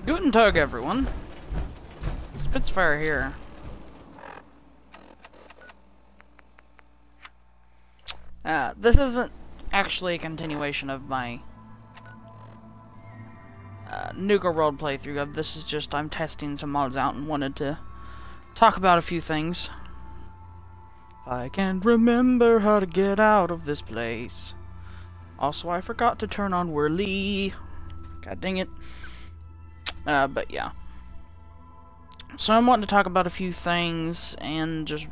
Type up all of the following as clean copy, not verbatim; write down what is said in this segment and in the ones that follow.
Guten Tag, everyone. Spitfire here. This isn't actually a continuation of my Nuka World playthrough. This is just I'm testing some mods out and wanted to talk about a few things. I can't remember how to get out of this place. Also, I forgot to turn on Whirly. God dang it. But yeah. So I'm wanting to talk about a few things and just,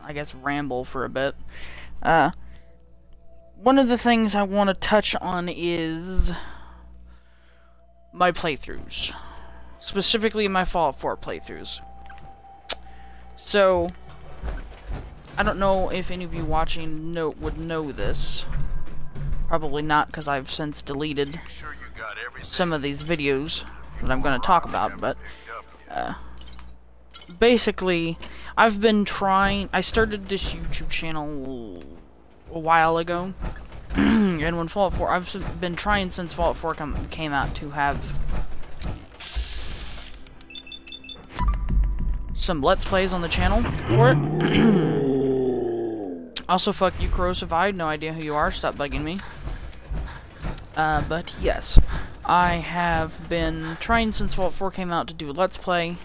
I guess, ramble for a bit. One of the things I want to touch on is my playthroughs. Specifically my Fallout 4 playthroughs. So, I don't know if any of you watching would know this. Probably not, because I've since deleted some of these videos that I'm going to talk about, but basically, I've been trying. I started this YouTube channel a while ago, and when Fallout 4, I've been trying since Fallout 4 came out to have some Let's Plays on the channel for it. Also, fuck you, Corrosive. I had no idea who you are. Stop bugging me. But yes, I have been trying since Fallout 4 came out to do a Let's Play,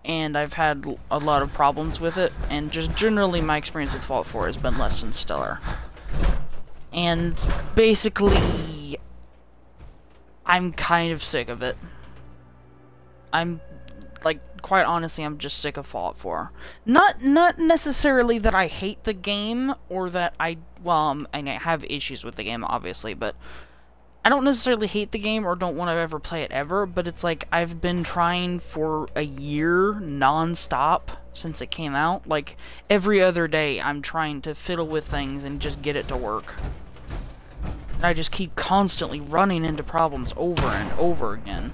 and I've had a lot of problems with it, and just generally my experience with Fallout 4 has been less than stellar. And basically, I'm kind of sick of it. I'm, like, quite honestly, I'm just sick of Fallout 4. Not necessarily that I hate the game, or that I have issues with the game, obviously, but I don't necessarily hate the game or don't want to ever play it ever, but it's like I've been trying for a year non-stop since it came out. Like, every other day I'm trying to fiddle with things and just get it to work. And I just keep constantly running into problems over and over again.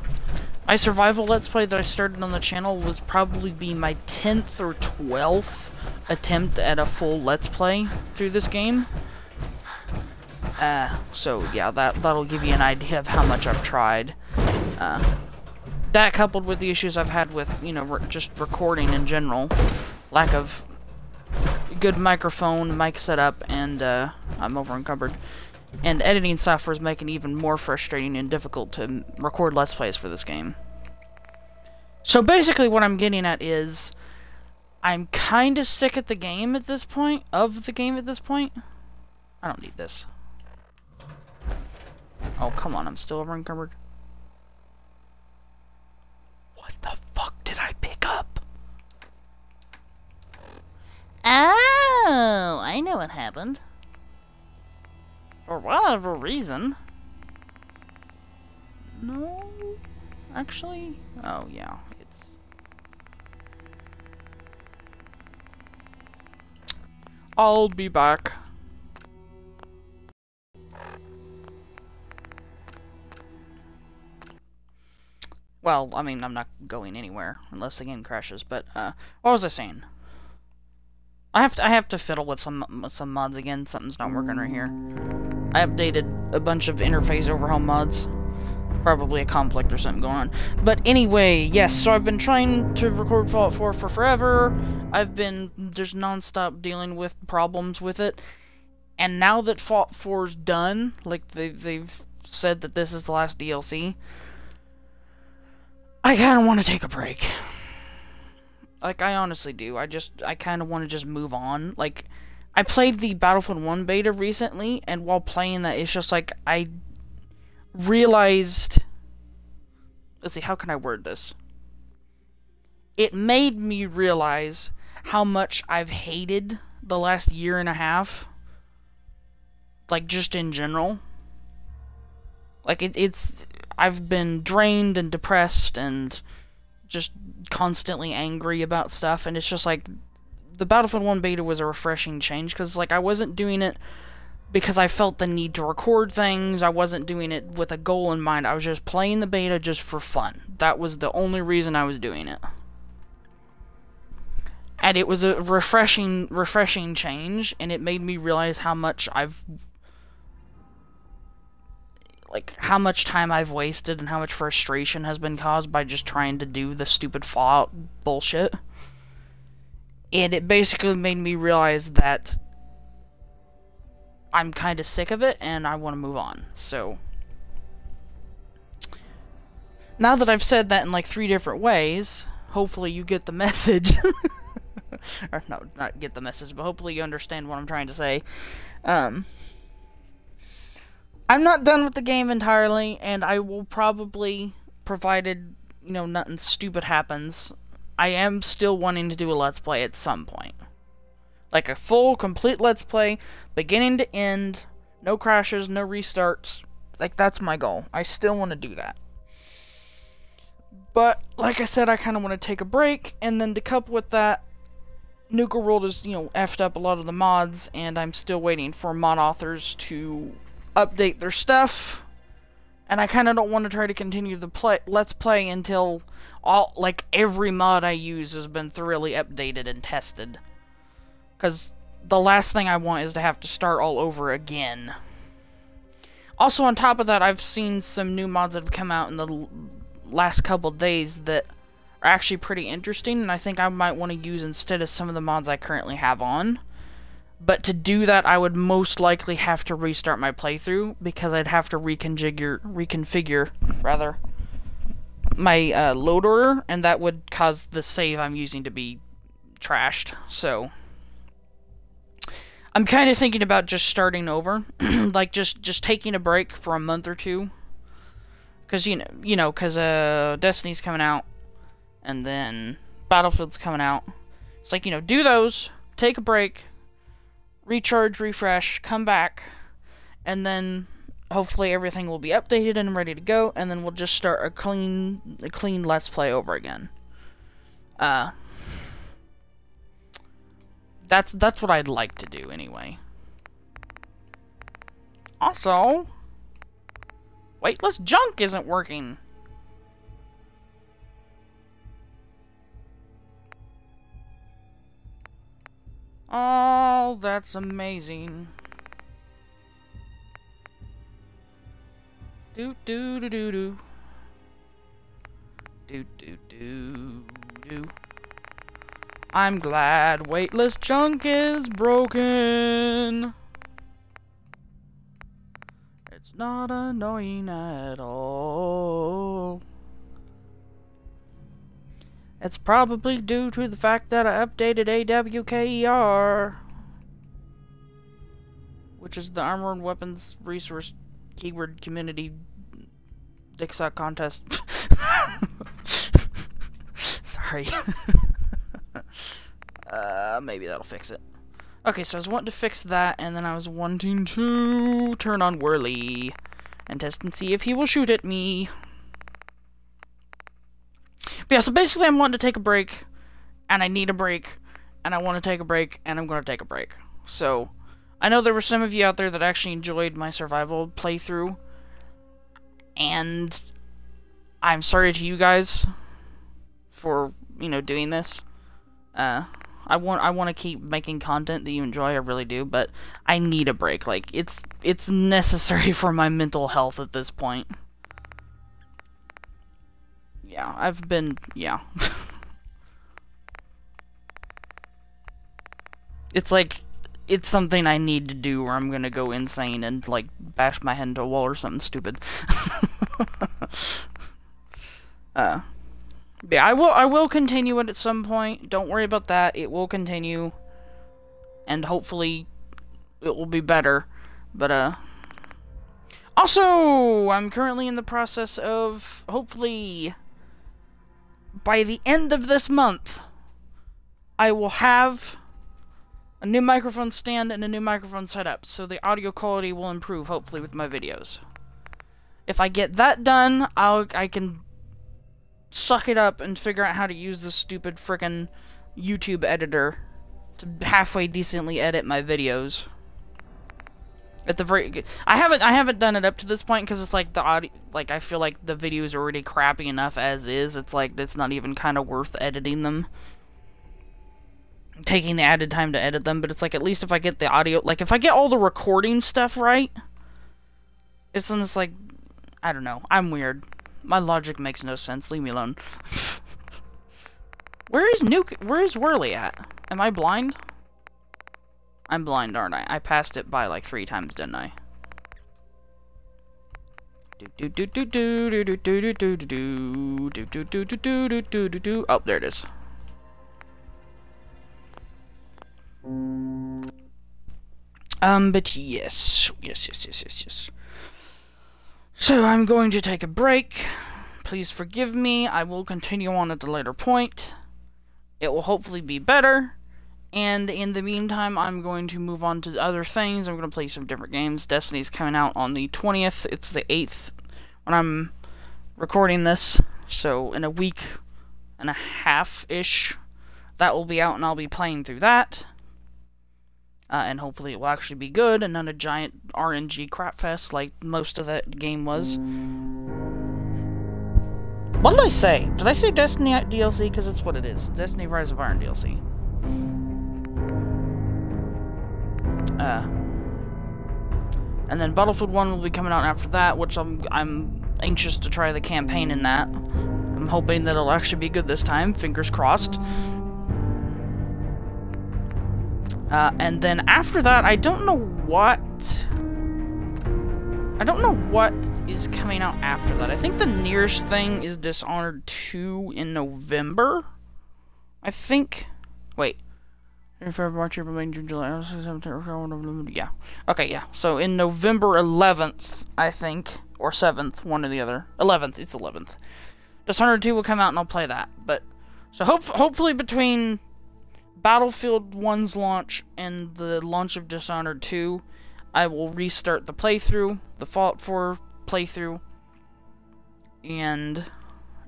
My survival Let's Play that I started on the channel was probably be my 10th or 12th attempt at a full Let's Play through this game. So yeah, that'll give you an idea of how much I've tried. That coupled with the issues I've had with, you know, just recording in general, lack of good microphone, mic setup, and I'm over encumbered. And editing software is making it even more frustrating and difficult to record Let's Plays for this game. So basically what I'm getting at is, I'm kind of sick at the game at this point, I don't need this. Oh, come on, I'm still over encumbered. What the fuck did I pick up? Oh, I know what happened. For whatever reason. No, actually, oh yeah, it's... I'll be back. Well, I mean, I'm not going anywhere unless the game crashes, but, what was I saying? I have to fiddle with some mods again. Something's not working right here. I updated a bunch of interface overhaul mods. Probably a conflict or something going on. But anyway, yes, so I've been trying to record Fallout 4 for forever. I've been just non-stop dealing with problems with it. And now that Fallout 4's done, like they've said that this is the last DLC, I kind of want to take a break. Like, I honestly do. I kind of want to just move on. Like, I played the Battlefield 1 beta recently, and while playing that, it's just like, I realized... Let's see, how can I word this? It made me realize how much I've hated the last year and a half. Like, just in general. Like, it's... I've been drained and depressed and just constantly angry about stuff, and it's just like, the Battlefield 1 beta was a refreshing change, because, like, I wasn't doing it because I felt the need to record things, I wasn't doing it with a goal in mind, I was just playing the beta just for fun. That was the only reason I was doing it. And it was a refreshing change, and it made me realize how much like, how much time I've wasted and how much frustration has been caused by just trying to do the stupid Fallout bullshit. And it basically made me realize that I'm kind of sick of it and I want to move on. So, now that I've said that in like 3 different ways, hopefully you get the message. Or, no, not get the message, but hopefully you understand what I'm trying to say. I'm not done with the game entirely, and I will probably, provided, you know, nothing stupid happens, I am still wanting to do a Let's Play at some point. Like a full, complete Let's Play, beginning to end, no crashes, no restarts. Like, that's my goal. I still want to do that. But, like I said, I kind of want to take a break, and then to couple with that, Nuka World has, you know, effed up a lot of the mods, and I'm still waiting for mod authors to update their stuff. And I kind of don't want to try to continue the Let's Play until every mod I use has been thoroughly updated and tested. Because the last thing I want is to have to start all over again. Also, on top of that, I've seen some new mods that have come out in the last couple days that are actually pretty interesting, and I think I might want to use instead of some of the mods I currently have on. But to do that, I would most likely have to restart my playthrough, because I'd have to reconfigure my load order, and that would cause the save I'm using to be trashed. So I'm kind of thinking about just starting over, like just taking a break for a month or two, because because Destiny's coming out. And then Battlefield's coming out. It's like, do those, take a break, recharge, refresh, come back, and then hopefully everything will be updated and ready to go, and then we'll just start a clean Let's Play over again. That's what I'd like to do anyway. Also, weightless junk isn't working. Oh, that's amazing. Do do do do do. Do do do do. I'm glad weightless junk is broken. It's not annoying at all. It's probably due to the fact that I updated AWKER, which is the Armor and Weapons Resource Keyword Community Dicksuck Contest. Sorry. Maybe that'll fix it. Okay, so I was wanting to fix that, and then I was wanting to turn on Whirly and test and see if he will shoot at me. But yeah, so basically I'm wanting to take a break, and I need a break, and I want to take a break, and I'm going to take a break. So, I know there were some of you out there that actually enjoyed my survival playthrough, and I'm sorry to you guys for, doing this. I want to keep making content that you enjoy, I really do, but I need a break. Like, it's necessary for my mental health at this point. Yeah, it's like, it's something I need to do, or I'm gonna go insane and, like, bash my head into a wall or something stupid. Yeah, I will continue it at some point. Don't worry about that. It will continue. And hopefully it will be better. But, also, I'm currently in the process of, hopefully, by the end of this month, I will have a new microphone stand and a new microphone setup, so the audio quality will improve, hopefully, with my videos. If I get that done, I can suck it up and figure out how to use this stupid frickin' YouTube editor to halfway decently edit my videos. At the I haven't done it up to this point because it's like the audio, like I feel like the videos are already crappy enough as is. It's like it's not even kind of worth editing them, taking the added time to edit them. But it's like at least if I get the audio, like if I get all the recording stuff right, it's like I don't know. I'm weird. My logic makes no sense. Leave me alone. Where is Whirly at? Am I blind? I'm blind, aren't I? I passed it by like 3 times, didn't I? Oh, there it is. But yes. Yes. So I'm going to take a break. Please forgive me. I will continue on at a later point. It will hopefully be better. And in the meantime, I'm going to move on to other things. I'm going to play some different games. Destiny's coming out on the 20th. It's the 8th when I'm recording this. So in a week and a half-ish, that will be out and I'll be playing through that. And hopefully it will actually be good and not a giant RNG crapfest like most of that game was. What did I say? Did I say Destiny DLC? Because it's what it is. Destiny Rise of Iron DLC. And then Battlefield 1 will be coming out after that, which I'm anxious to try the campaign in that. I'm hoping that it'll actually be good this time. Fingers crossed. And then after that, I don't know what is coming out after that. I think the nearest thing is Dishonored 2 in November. I think. Wait. February, March, April, May, June, July, August, September, yeah. Okay, yeah. So in November 11th, I think, or 7th, one or the other. 11th, it's 11th. Dishonored 2 will come out and I'll play that. But so hopefully between Battlefield 1's launch and the launch of Dishonored 2, I will restart the playthrough, the Fallout 4 playthrough, and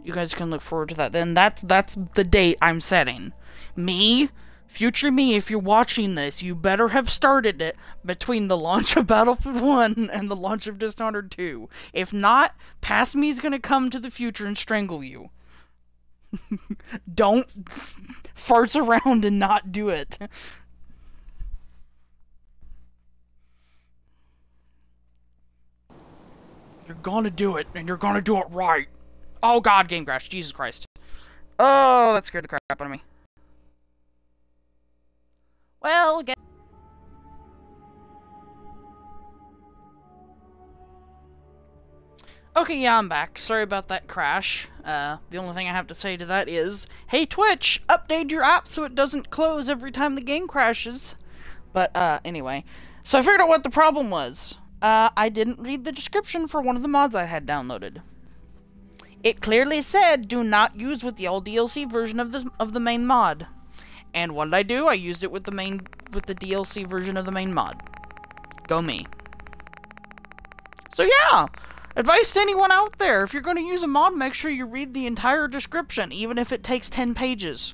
you guys can look forward to that. Then that's the date I'm setting. Me, future me, if you're watching this, you better have started it between the launch of Battlefield 1 and the launch of Dishonored 2. If not, past me is gonna come to the future and strangle you. Don't farts around and not do it. You're gonna do it, and you're gonna do it right. Oh god, game crash. Jesus Christ. Oh, that scared the crap out of me. Well, again. Okay, yeah, I'm back. Sorry about that crash. The only thing I have to say to that is, hey Twitch, update your app so it doesn't close every time the game crashes. But, anyway. So I figured out what the problem was. I didn't read the description for one of the mods I had downloaded. It clearly said, do not use with the old DLC version of the main mod. And what did I do? I used it with the DLC version of the main mod. Go me. So yeah! Advice to anyone out there, if you're going to use a mod, make sure you read the entire description, even if it takes 10 pages.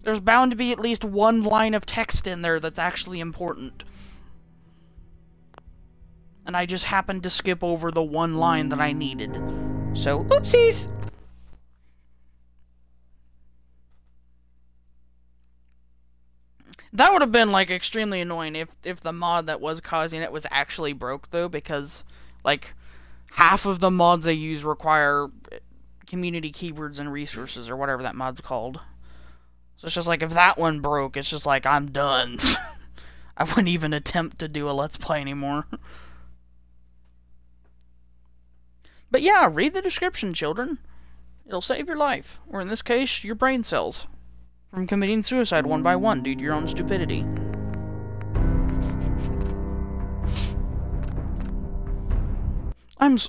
There's bound to be at least one line of text in there that's actually important. And I just happened to skip over the one line that I needed. So, oopsies! That would have been, like, extremely annoying if the mod that was causing it was actually broke, though, because, like, half of the mods I use require community keywords and resources, or whatever that mod's called. So it's just like, if that one broke, it's just like, I'm done. I wouldn't even attempt to do a Let's Play anymore. But yeah, read the description, children. It'll save your life, or in this case, your brain cells, from committing suicide one by one due to your own stupidity.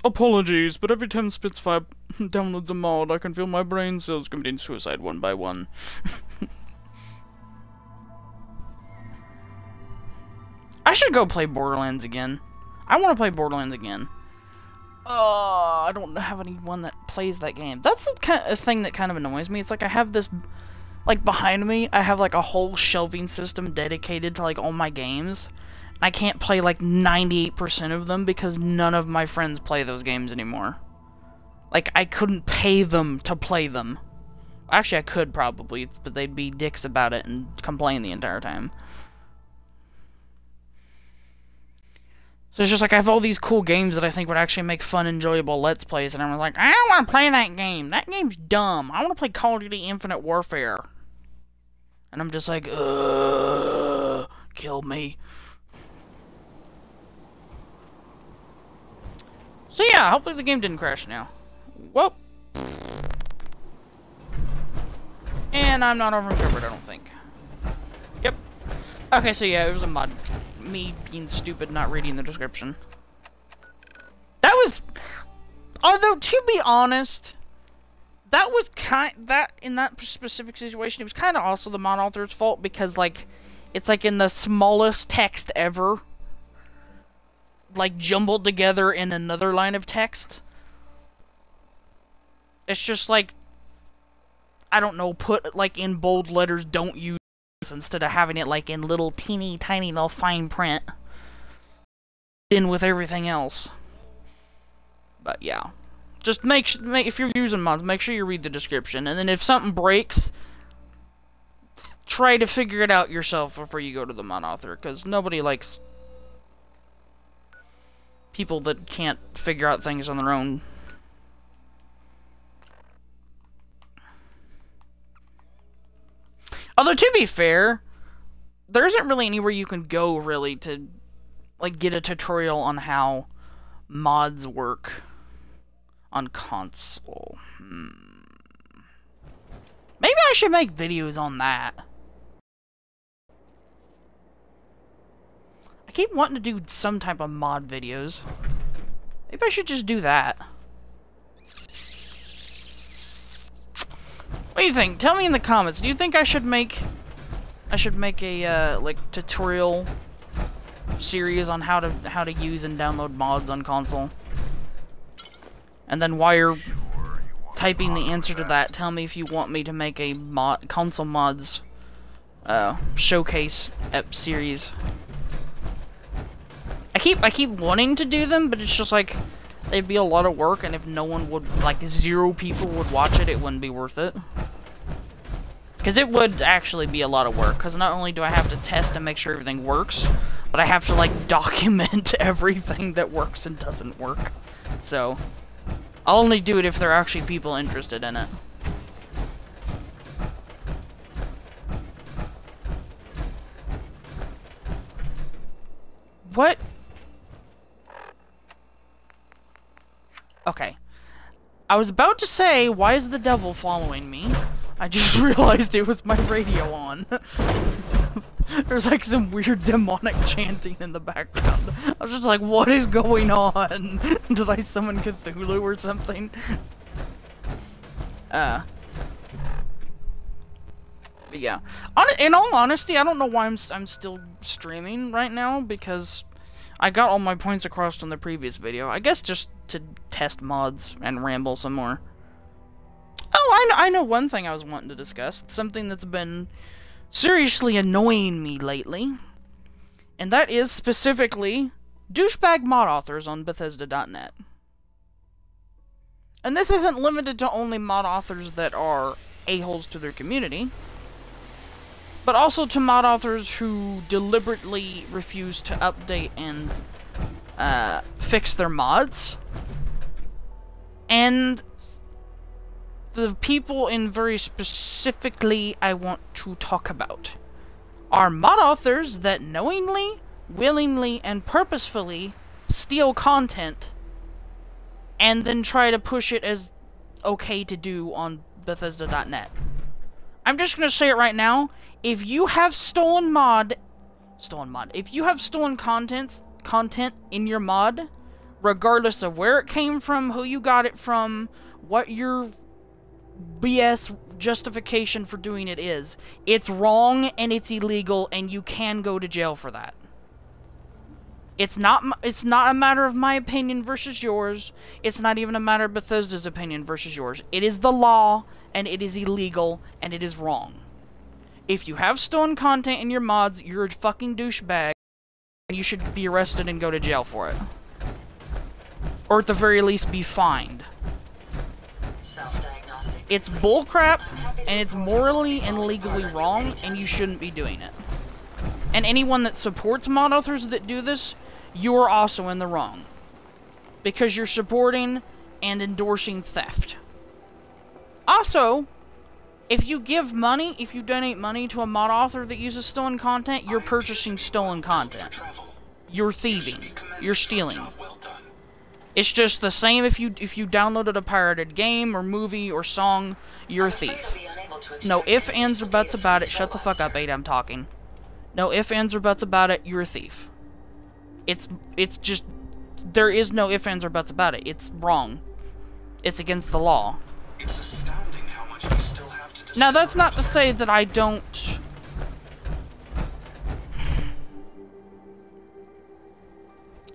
Apologies, but every time Spitfire downloads a mod, I can feel my brain cells committing suicide one by one. I should go play Borderlands again. I want to play Borderlands again. I don't have anyone that plays that game. That's the kind of thing that kind of annoys me. It's like I have this, like, behind me, I have, like, a whole shelving system dedicated to, like, all my games. And I can't play, like, 98% of them because none of my friends play those games anymore. Like, I couldn't pay them to play them. Actually, I could probably, but they'd be dicks about it and complain the entire time. So it's just like I have all these cool games that I think would actually make fun, enjoyable Let's Plays, and I'm like, I don't want to play that game. That game's dumb. I want to play Call of Duty Infinite Warfare. And I'm just like, kill me. So yeah, hopefully the game didn't crash now. Well. And I'm not over-recovered, I don't think. Yep. Okay, so yeah, it was a mod. Me being stupid, not reading the description. That was... Although, to be honest, that was in that specific situation, it was kind of also the mod author's fault, because, like, it's, like, in the smallest text ever, like, jumbled together in another line of text. It's just, like, I don't know, put, like, in bold letters, don't use this, instead of having it, like, in little teeny tiny little fine print in with everything else. But, yeah. Just if you're using mods, make sure you read the description, and then if something breaks, try to figure it out yourself before you go to the mod author, because nobody likes people that can't figure out things on their own. Although, to be fair, there isn't really anywhere you can go, really, to, like, get a tutorial on how mods work on console. Maybe I should make videos on that. I keep wanting to do some type of mod videos. Maybe I should just do that. What do you think? Tell me in the comments. Do you think I should make a like tutorial series on how to use and download mods on console? And then while you're typing the answer to that, tell me if you want me to make a console mods showcase series. I keep wanting to do them, but it's just like it'd be a lot of work, and if no one would, like, 0 people would watch it, it wouldn't be worth it. Because it would actually be a lot of work, because not only do I have to test and make sure everything works, but I have to, like, document everything that works and doesn't work. So, I'll only do it if there are actually people interested in it. What? Okay. I was about to say, why is the devil following me? I just realized it was my radio on. There's like some weird demonic chanting in the background. I was just like, what is going on? Did I summon Cthulhu or something? But yeah. In all honesty, I don't know why I'm still streaming right now, because I got all my points across in the previous video. I guess just to test mods and ramble some more. Oh, I know one thing I was wanting to discuss. Something that's been seriously annoying me lately. And that is specifically douchebag mod authors on Bethesda.net. And this isn't limited to only mod authors that are a-holes to their community, but also to mod authors who deliberately refuse to update and fix their mods. And the people in very specifically I want to talk about are mod authors that knowingly, willingly, and purposefully steal content and then try to push it as okay to do on Bethesda.net. I'm just gonna say it right now. If you have if you have stolen content in your mod, regardless of where it came from, who you got it from, what your BS justification for doing it is, it's wrong and it's illegal, and you can go to jail for that. It's not a matter of my opinion versus yours. It's not even a matter of Bethesda's opinion versus yours. It is the law, and it is illegal, and it is wrong. If you have stolen content in your mods, you're a fucking douchebag, and you should be arrested and go to jail for it. Or at the very least, be fined. It's bullcrap, and it's morally and legally wrong, and you shouldn't be doing it. And anyone that supports mod authors that do this, you are also in the wrong. Because you're supporting and endorsing theft. Also, if you give money, if you donate money to a mod author that uses stolen content, you're purchasing stolen content. You're thieving. You're stealing. It's just the same if you downloaded a pirated game or movie or song, you're a thief. No ifs, ands, or buts about it. Shut the fuck up, Ada, I'm talking. No ifs, ands, or buts about it, you're a thief. It's just, there is no ifs, ands, or buts about it. It's wrong. It's against the law. It's astounding how much we still have to discover. Now, that's not to say that I don't...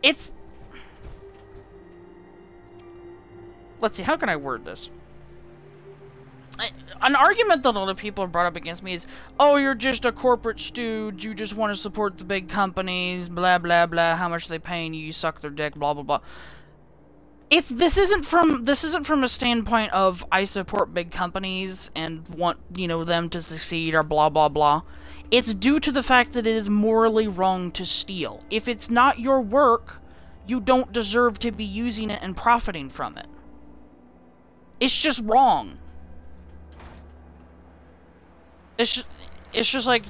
It's... Let's see, how can I word this? An argument that a lot of people have brought up against me is, oh, you're just a corporate stooge, you just want to support the big companies, blah, blah, blah, how much they paying you, you suck their dick, blah, blah, blah. This isn't from a standpoint of I support big companies and want, you know, them to succeed or blah, blah, blah. It's due to the fact that it is morally wrong to steal. If it's not your work, you don't deserve to be using it and profiting from it. It's just wrong. It's just like,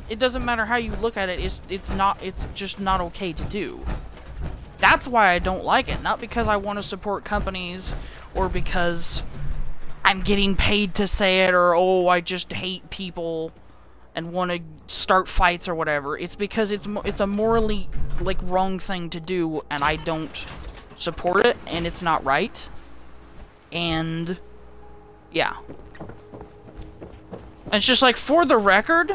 it doesn't matter how you look at it, it's just not okay to do. That's why I don't like it, not because I want to support companies or because I'm getting paid to say it or oh, I just hate people and want to start fights or whatever. It's because it's a morally like wrong thing to do and I don't support it and it's not right. And yeah. It's just like, for the record,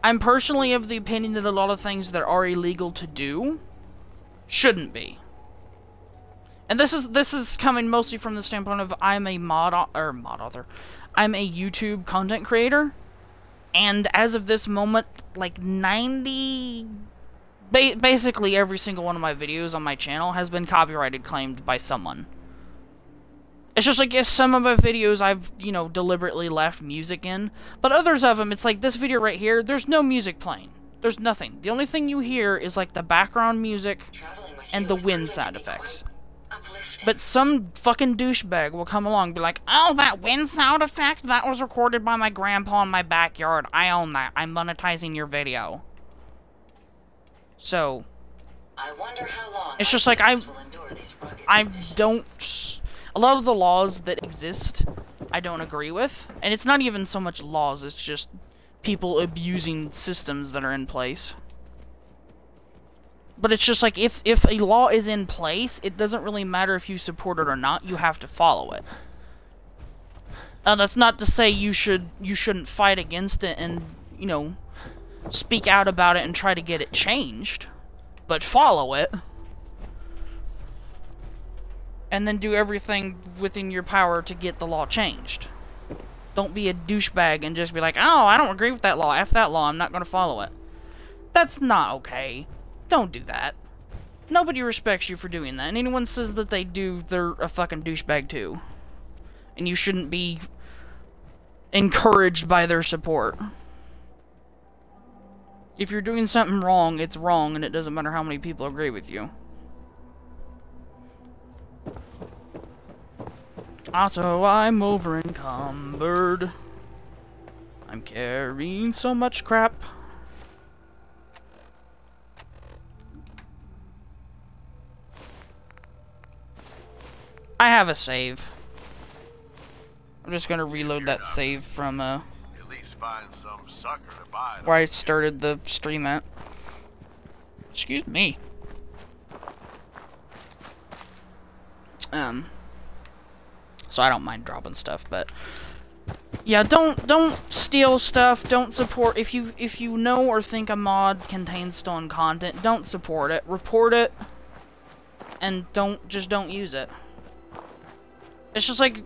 I'm personally of the opinion that a lot of things that are illegal to do shouldn't be. And this is coming mostly from the standpoint of I'm a mod author. I'm a YouTube content creator, and as of this moment, like basically every single one of my videos on my channel has been copyrighted claimed by someone. It's just like, yes, some of my videos I've, you know, deliberately left music in, but others of them, it's like this video right here, there's no music playing. There's nothing. The only thing you hear is like the background music and the wind sound effects. But some fucking douchebag will come along and be like, oh, that wind sound effect? That was recorded by my grandpa in my backyard. I own that. I'm monetizing your video. So, I wonder how long it's just like, I don't... A lot of the laws that exist, I don't agree with. And it's not even so much laws, it's just people abusing systems that are in place. But it's just like, if a law is in place, it doesn't really matter if you support it or not, you have to follow it. Now, that's not to say you shouldn't fight against it and, you know, speak out about it and try to get it changed. But follow it. And then do everything within your power to get the law changed. Don't be a douchebag and just be like, oh, I don't agree with that law. F that law, I'm not going to follow it. That's not okay. Don't do that. Nobody respects you for doing that. And anyone says that they do, they're a fucking douchebag too. And you shouldn't be encouraged by their support. If you're doing something wrong, it's wrong, and it doesn't matter how many people agree with you. Also, I'm over encumbered. I'm carrying so much crap. I have a save. I'm just gonna reload that save from At least find some sucker to buy where I started the stream at. Excuse me. So I don't mind dropping stuff, but yeah, don't steal stuff. Don't support if you know or think a mod contains stolen content. Don't support it. Report it, and don't use it. It's just like.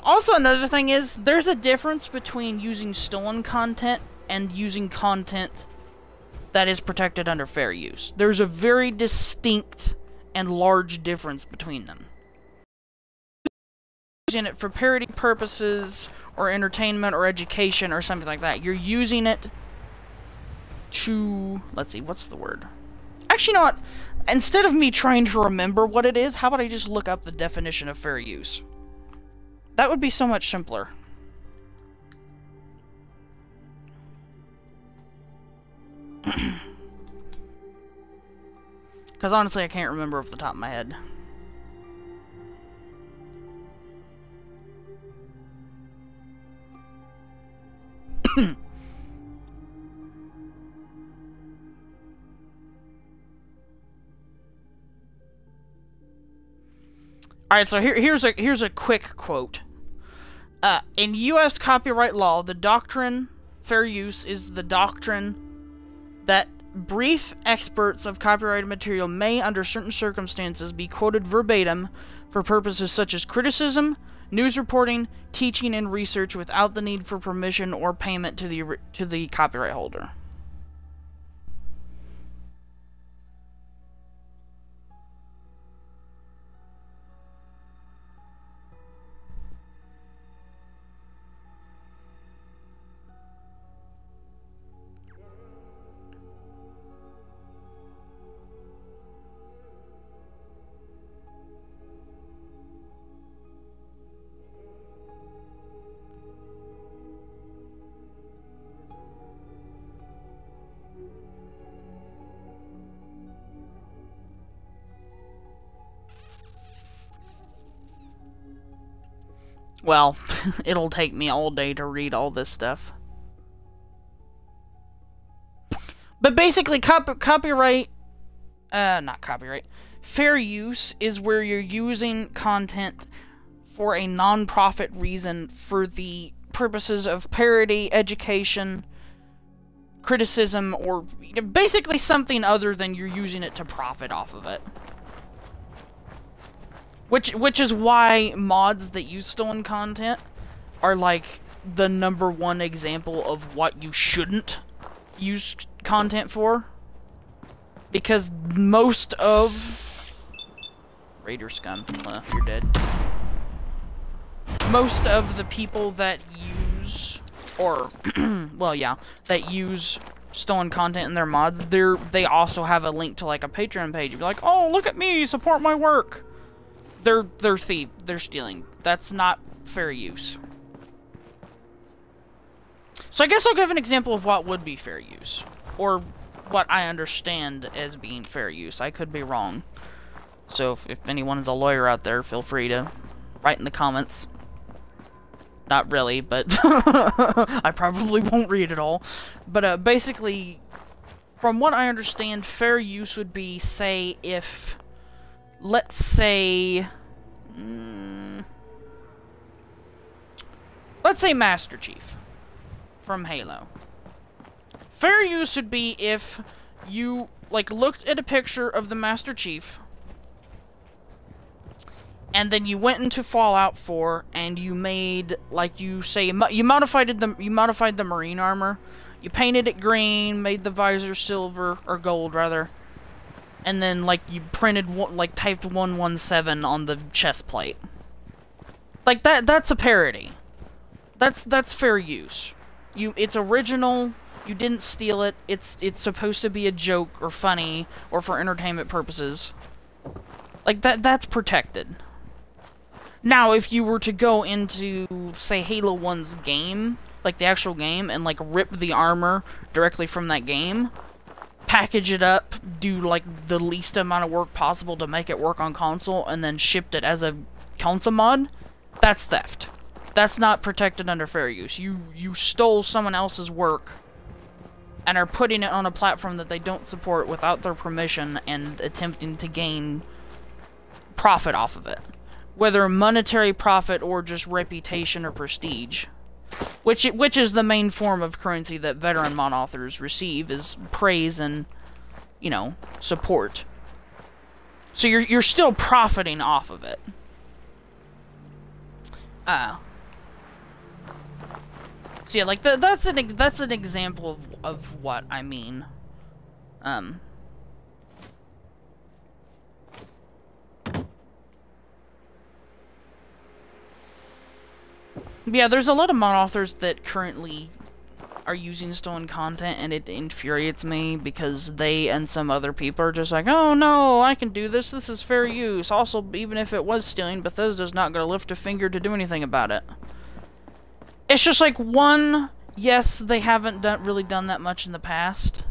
Also, another thing is there's a difference between using stolen content and using content that is protected under fair use. There's a very distinct and large difference between them. Using it for parody purposes or entertainment or education or something like that. You're using it to, let's see, what's the word? Actually, you know what? Instead of me trying to remember what it is, how about I just look up the definition of fair use? That would be so much simpler. Because honestly, I can't remember off the top of my head. Alright, so here's a quick quote. In U.S. copyright law, the doctrine, fair use, is the doctrine that brief excerpts of copyrighted material may, under certain circumstances, be quoted verbatim for purposes such as criticism, news reporting, teaching, and research without the need for permission or payment to the copyright holder. Well, it'll take me all day to read all this stuff. But basically, copyright... not copyright. Fair use is where you're using content for a non-profit reason for the purposes of parody, education, criticism, or basically something other than you're using it to profit off of it. Which is why mods that use stolen content are like the #1 example of what you shouldn't use content for. Because most of... Raider scum. You're dead. Most of the people that use... Or, well, yeah, that use stolen content in their mods, they also have a link to like a Patreon page. You'd be like, oh, look at me, support my work. They're thief. They're stealing. That's not fair use. So I guess I'll give an example of what would be fair use. Or what I understand as being fair use. I could be wrong. So if anyone is a lawyer out there, feel free to write in the comments. Not really, but I probably won't read it all. But basically, from what I understand, fair use would be, say, if... Let's say... let's say Master Chief from Halo. Fair use would be if you, like, looked at a picture of the Master Chief, and then you went into Fallout 4, and you made, like, you say, you modified the Marine armor, you painted it green, made the visor silver, or gold, rather, and then, like, you printed, like, typed 117 on the chest plate. Like, that's a parody. That's fair use. It's original, you didn't steal it, it's supposed to be a joke, or funny, or for entertainment purposes. Like, that's protected. Now, if you were to go into, say, Halo 1's game, like, the actual game, and, like, rip the armor directly from that game... package it up, do like the least amount of work possible to make it work on console, and then shipped it as a console mod, that's theft. That's not protected under fair use. You stole someone else's work and are putting it on a platform that they don't support without their permission and attempting to gain profit off of it. Whether monetary profit or just reputation or prestige. Which is the main form of currency that veteran mod authors receive, is praise and, you know, support. So you're still profiting off of it. So yeah, like that's an example of what I mean. Yeah, there's a lot of mod authors that currently are using stolen content, and it infuriates me because they and some other people are just like, oh no, I can do this, this is fair use. Also, even if it was stealing, Bethesda's not going to lift a finger to do anything about it. It's just like, one, yes, they haven't really done that much in the past,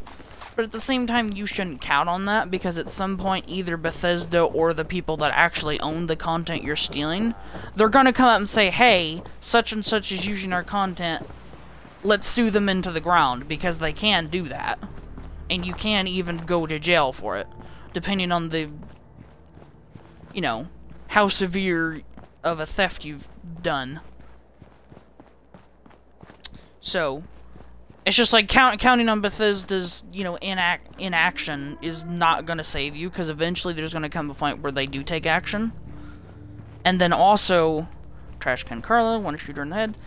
but at the same time, you shouldn't count on that, because at some point, either Bethesda or the people that actually own the content you're stealing, they're going to come up and say, hey, such and such is using our content, let's sue them into the ground, because they can do that. And you can even go to jail for it, depending on the, you know, how severe of a theft you've done. So, it's just like counting on Bethesda's, you know, inaction is not going to save you, because eventually there's going to come a point where they do take action. And then also, Trash Can Carla, want to shoot her in the head.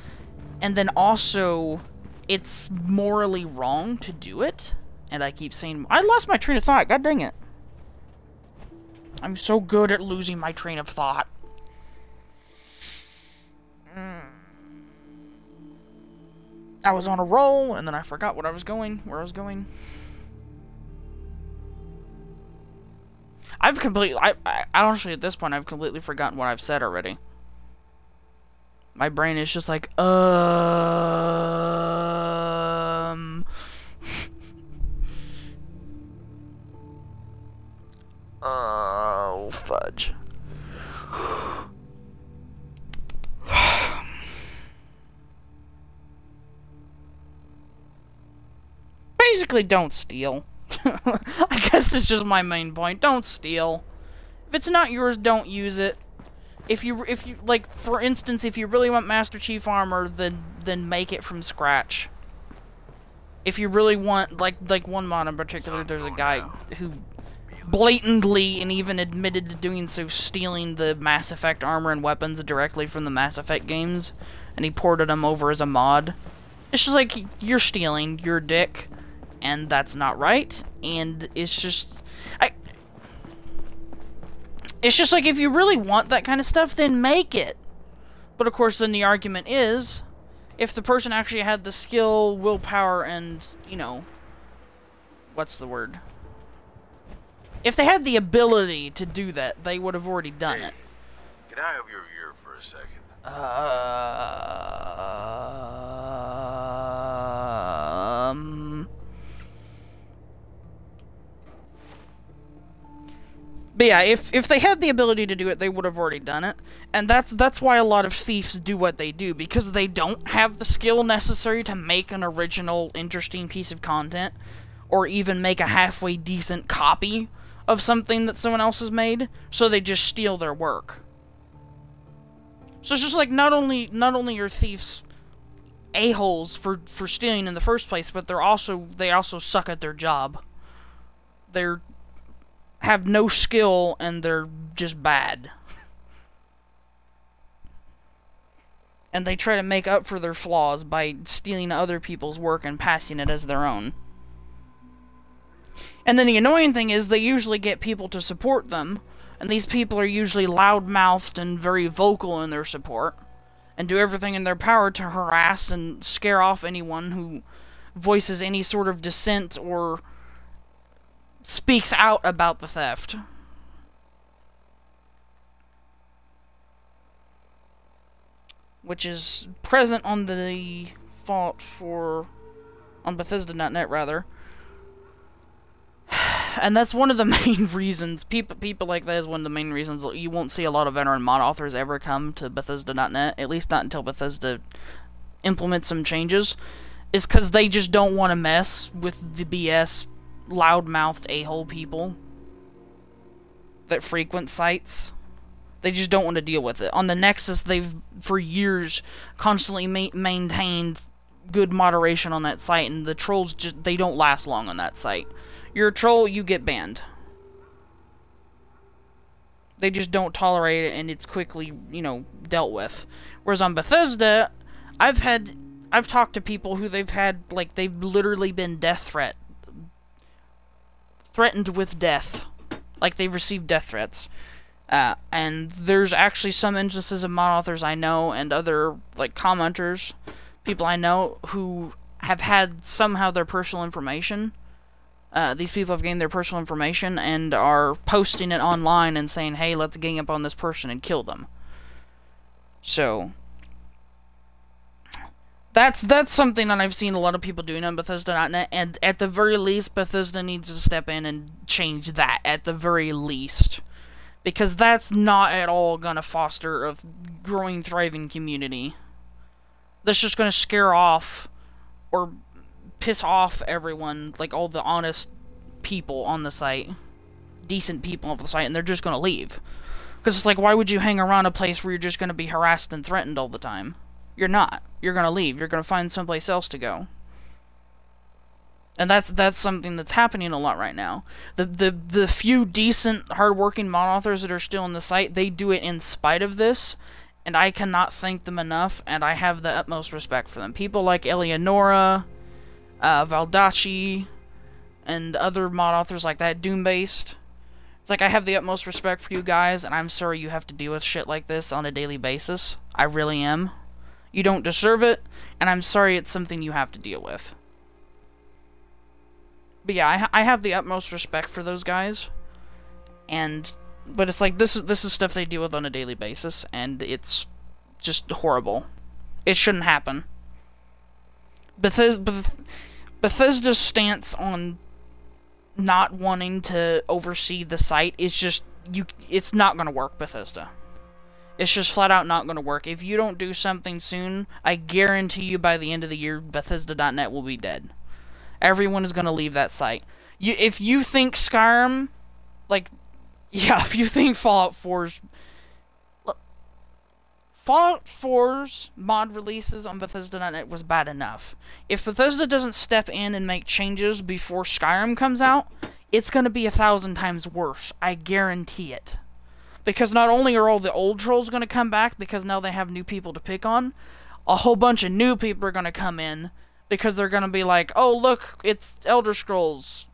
And then also, it's morally wrong to do it. And I keep saying, I lost my train of thought, god dang it. I'm so good at losing my train of thought. I was on a roll, and then I forgot where I was going. I've completely, I honestly, at this point, I've completely forgotten what I've said already. My brain is just like, oh, fudge. Basically, don't steal. I guess it's just my main point. Don't steal. If it's not yours, don't use it. If you like, for instance, if you really want Master Chief armor, then make it from scratch. If you really want, like one mod in particular, there's a guy who blatantly and even admitted to doing so, stealing the Mass Effect armor and weapons directly from the Mass Effect games, and he ported them over as a mod. It's just like, you're stealing, you're a dick, and that's not right. And it's just, it's just like, if you really want that kind of stuff, then make it. But of course, then the argument is, if the person actually had the skill, willpower, and, you know, what's the word? If they had the ability to do that, they would have already done it. Can I have your ear for a second? But yeah, if they had the ability to do it, they would have already done it. And that's why a lot of thieves do what they do, because they don't have the skill necessary to make an original, interesting piece of content, or even make a halfway decent copy of something that someone else has made, so they just steal their work. So it's just like, not only are thieves a-holes for stealing in the first place, but they also suck at their job. They're have no skill, and they're just bad. And they try to make up for their flaws by stealing other people's work and passing it as their own. And then the annoying thing is, they usually get people to support them, and these people are usually loud-mouthed and very vocal in their support, and do everything in their power to harass and scare off anyone who voices any sort of dissent or speaks out about the theft. Which is present on the FO4, on Bethesda.net rather. And that's one of the main reasons, people like that is one of the main reasons you won't see a lot of veteran mod authors ever come to Bethesda.net, at least not until Bethesda implements some changes, is because they just don't want to mess with the BS loud-mouthed a-hole people that frequent sites. They just don't want to deal with it. On the Nexus, they've, for years, constantly maintained good moderation on that site, and the trolls just, they don't last long on that site. You're a troll, you get banned. They just don't tolerate it, and it's quickly, you know, dealt with. Whereas on Bethesda, I've talked to people who they've literally been threatened with death. Like, they've received death threats. And there's actually some instances of mod authors I know, and other, like, commenters, people I know, who have had somehow their personal information. These people have gained their personal information and are posting it online and saying, hey, let's gang up on this person and kill them. So, that's something that I've seen a lot of people doing on Bethesda.net, and at the very least, Bethesda needs to step in and change that, at the very least. Because that's not at all going to foster a growing, thriving community. That's just going to scare off, or piss off everyone, like all the honest people on the site, decent people on the site, and they're just going to leave. Because it's like, why would you hang around a place where you're just going to be harassed and threatened all the time? You're not. You're going to leave. You're going to find someplace else to go. And that's something that's happening a lot right now. The few decent, hardworking mod authors that are still on the site, they do it in spite of this, and I cannot thank them enough, and I have the utmost respect for them. People like Eleonora, Valdachi, and other mod authors like that, Doom-based. It's like, I have the utmost respect for you guys, and I'm sorry you have to deal with shit like this on a daily basis. I really am. You don't deserve it, and I'm sorry it's something you have to deal with. But yeah, I have the utmost respect for those guys, but it's like, this is stuff they deal with on a daily basis, and it's just horrible. It shouldn't happen. Bethesda's stance on not wanting to oversee the site is just, it's not going to work, Bethesda. It's just flat out not going to work. If you don't do something soon, I guarantee you by the end of the year, Bethesda.net will be dead. Everyone is going to leave that site. If you think Skyrim, like, yeah, if you think Fallout 4's mod releases on Bethesda.net was bad enough. If Bethesda doesn't step in and make changes before Skyrim comes out, it's going to be 1,000 times worse. I guarantee it. Because not only are all the old trolls going to come back, because now they have new people to pick on, a whole bunch of new people are going to come in, because they're going to be like, oh, look, it's Elder Scrolls.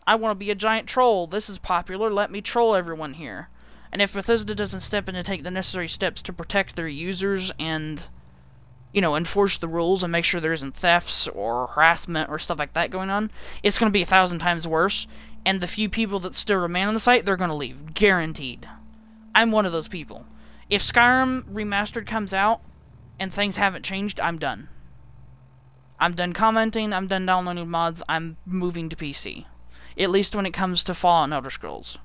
I want to be a giant troll. This is popular. Let me troll everyone here. And if Bethesda doesn't step in and take the necessary steps to protect their users and, you know, enforce the rules and make sure there isn't thefts or harassment or stuff like that going on, it's going to be 1,000 times worse. And the few people that still remain on the site, they're going to leave. Guaranteed. I'm one of those people. If Skyrim Remastered comes out and things haven't changed, I'm done. I'm done commenting, I'm done downloading mods, I'm moving to PC. At least when it comes to Fallout and Elder Scrolls.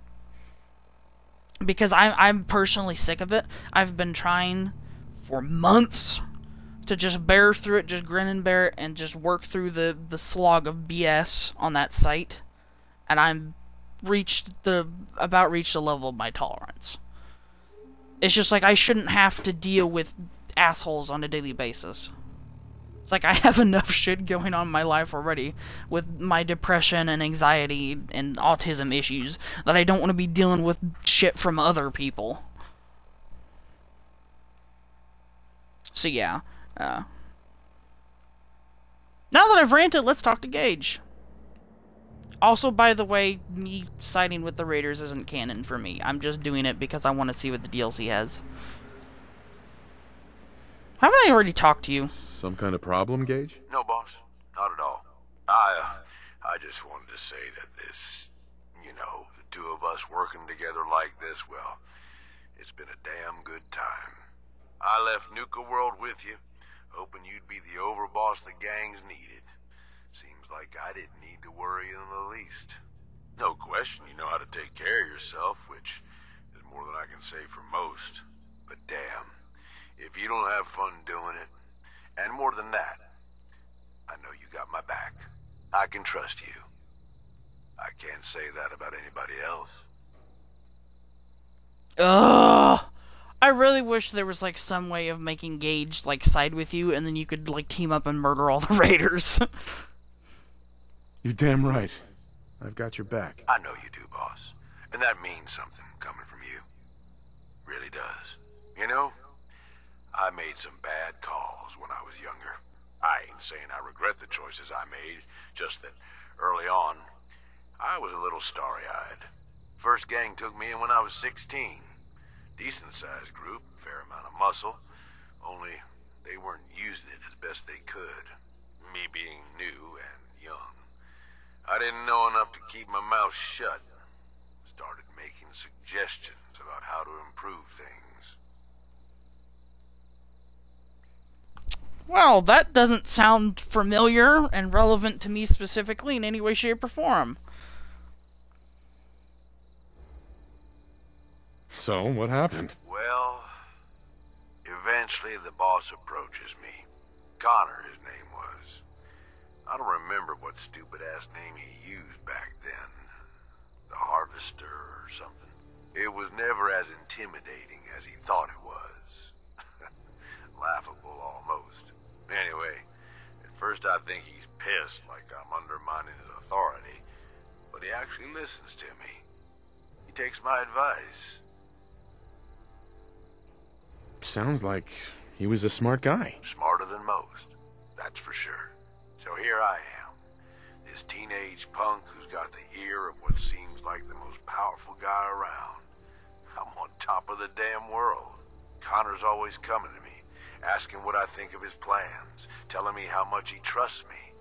Because I'm personally sick of it. I've been trying for months to just bear through it, just grin and bear it, and just work through the slog of BS on that site. And I'm about reached the level of my tolerance. It's just like, I shouldn't have to deal with assholes on a daily basis. It's like, I have enough shit going on in my life already with my depression and anxiety and autism issues that I don't want to be dealing with shit from other people. So yeah. Now that I've ranted, let's talk to Gage. Also, by the way, me siding with the Raiders isn't canon for me. I'm just doing it because I want to see what the DLC has. Haven't I already talked to you? Some kind of problem, Gage? No, boss. Not at all. I just wanted to say that this, you know, the two of us working together like this, well, it's been a damn good time. I left Nuka World with you, hoping you'd be the overboss the gangs needed. Seems like I didn't need to worry in the least. No question you know how to take care of yourself, which is more than I can say for most. But damn, if you don't have fun doing it, and more than that, I know you got my back. I can trust you. I can't say that about anybody else. Ugh! I really wish there was, like, some way of making Gage, like, side with you, and then you could, like, team up and murder all the Raiders. You're damn right. I've got your back. I know you do, boss. And that means something coming from you. Really does. You know, I made some bad calls when I was younger. I ain't saying I regret the choices I made, just that early on, I was a little starry-eyed. First gang took me in when I was 16. Decent-sized group, fair amount of muscle, only they weren't using it as best they could. Me being new and young, I didn't know enough to keep my mouth shut. Started making suggestions about how to improve things. Well, that doesn't sound familiar and relevant to me specifically in any way, shape, or form. So, what happened? Well, eventually the boss approaches me. Connor, his name was. I don't remember what stupid-ass name he used back then. The Harvester or something. It was never as intimidating as he thought it was. Laughable almost. Anyway, at first I think he's pissed, like I'm undermining his authority. But he actually listens to me. He takes my advice. Sounds like he was a smart guy. Smarter than most, that's for sure. So here I am, this teenage punk who's got the ear of what seems like the most powerful guy around. I'm on top of the damn world. Connor's always coming to me, asking what I think of his plans, telling me how much he trusts me.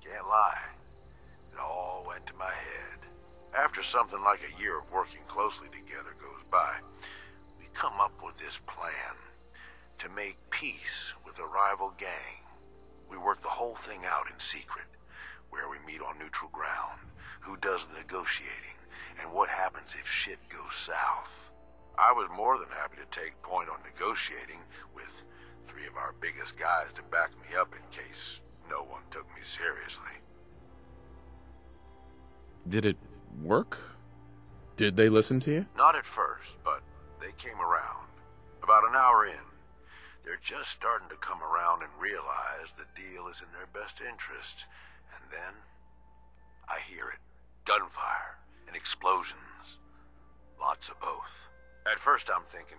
Can't lie, it all went to my head. After something like a year of working closely together goes by, we come up with this plan to make peace with a rival gang. We work the whole thing out in secret, where we meet on neutral ground, who does the negotiating, and what happens if shit goes south. I was more than happy to take point on negotiating with 3 of our biggest guys to back me up in case no one took me seriously. Did it work? Did they listen to you? Not at first, but they came around. About an hour in, they're just starting to come around and realize the deal is in their best interest. And then, I hear it. Gunfire and explosions. Lots of both. At first I'm thinking,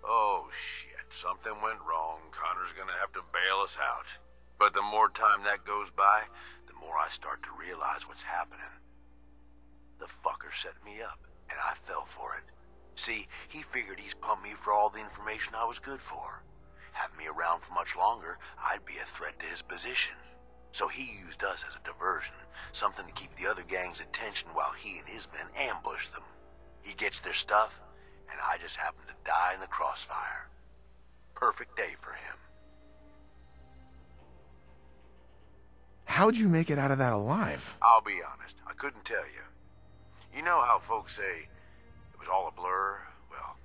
oh shit, something went wrong. Connor's gonna have to bail us out. But the more time that goes by, the more I start to realize what's happening. The fucker set me up, and I fell for it. See, he figured he's pumped me for all the information I was good for. Having me around for much longer, I'd be a threat to his position. So he used us as a diversion, something to keep the other gang's attention while he and his men ambush them. He gets their stuff, and I just happen to die in the crossfire. Perfect day for him. How'd you make it out of that alive? I'll be honest, I couldn't tell you. You know how folks say it was all a blur? Well,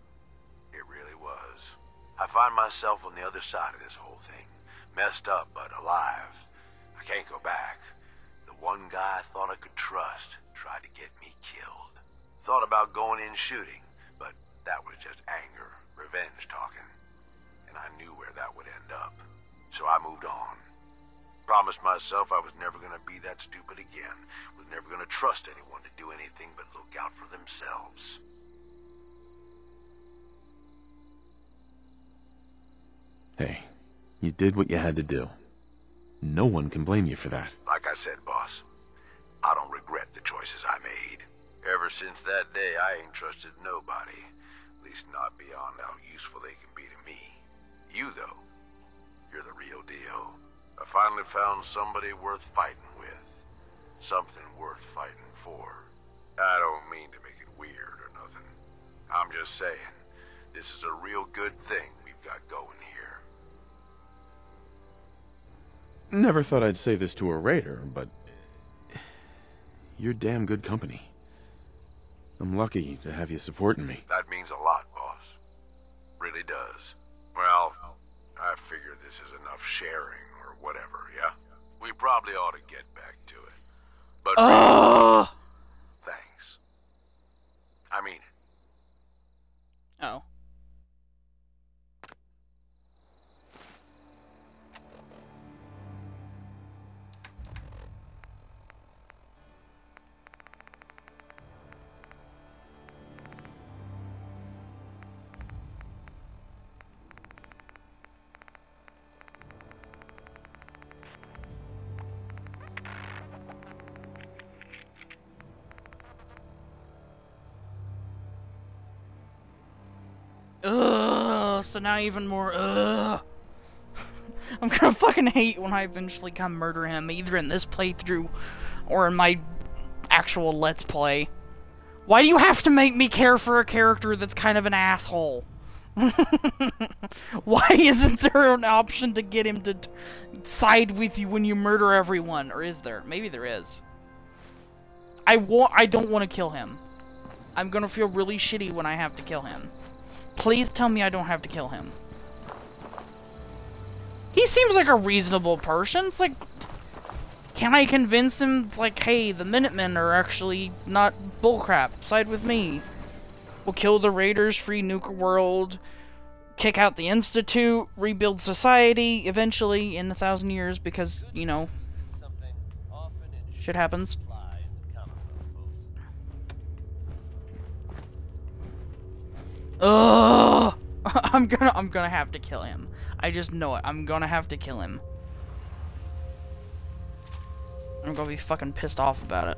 it really was. I find myself on the other side of this whole thing. Messed up, but alive. I can't go back. The one guy I thought I could trust tried to get me killed. Thought about going in shooting, but that was just anger, revenge talking. And I knew where that would end up. So I moved on. Promised myself I was never going to be that stupid again. Was never going to trust anyone to do anything but look out for themselves. Hey, you did what you had to do. No one can blame you for that. Like I said, boss, I don't regret the choices I made. Ever since that day, I ain't trusted nobody. At least not beyond how useful they can be to me. You, though, you're the real deal. I finally found somebody worth fighting with. Something worth fighting for. I don't mean to make it weird or nothing. I'm just saying, this is a real good thing we've got going here. Never thought I'd say this to a raider, but you're damn good company. I'm lucky to have you supporting me. That means a lot, boss. Really does. Well, I figure this is enough sharing or whatever, yeah? We probably ought to get back to it. But thanks. I mean it. Oh. Ugh, so now even more, ugh. I'm gonna fucking hate when I eventually come murder him, either in this playthrough or in my actual Let's Play. Why do you have to make me care for a character that's kind of an asshole? Why isn't there an option to get him to side with you when you murder everyone? Or is there? Maybe there is. I don't want to kill him. I'm gonna feel really shitty when I have to kill him. Please tell me I don't have to kill him. He seems like a reasonable person. It's like, can I convince him, like, hey, the Minutemen are actually not bullcrap. Side with me. We'll kill the Raiders, free Nuke World, kick out the Institute, rebuild society, eventually, in 1,000 years, because, you know, shit happens. Ugh! I'm gonna have to kill him. I just know it. I'm gonna have to kill him. I'm gonna be fucking pissed off about it.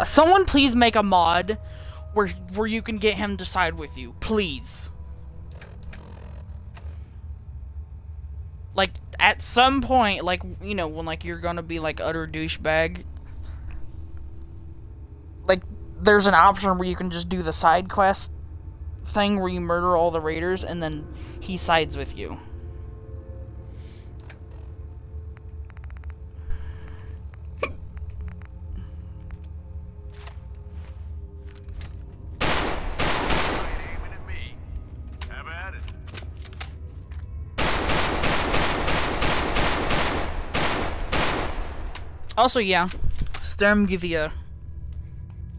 Someone please make a mod where you can get him to side with you. Please. Like, at some point, like, you know, when, like, you're gonna be, like, utter douchebag. Like, there's an option where you can just do the side quest thing where you murder all the raiders and then he sides with you. Also, yeah, Sturmgewehr.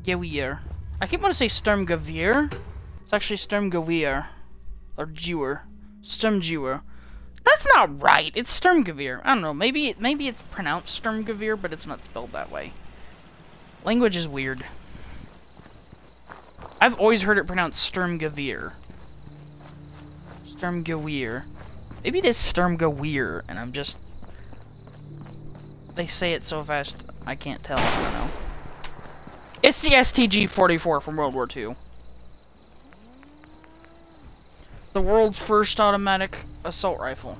Gewehr. I keep wanting to say Sturmgewehr. It's actually Sturmgewehr. Or Jewer. Sturmgewehr. That's not right. It's Sturmgewehr. I don't know. Maybe it's pronounced Sturmgewehr, but it's not spelled that way. Language is weird. I've always heard it pronounced Sturmgewehr. Sturmgewehr. Maybe it is Sturmgewehr, and I'm just... They say it so fast, I can't tell. I don't know. It's the STG-44 from World War II. The world's first automatic assault rifle.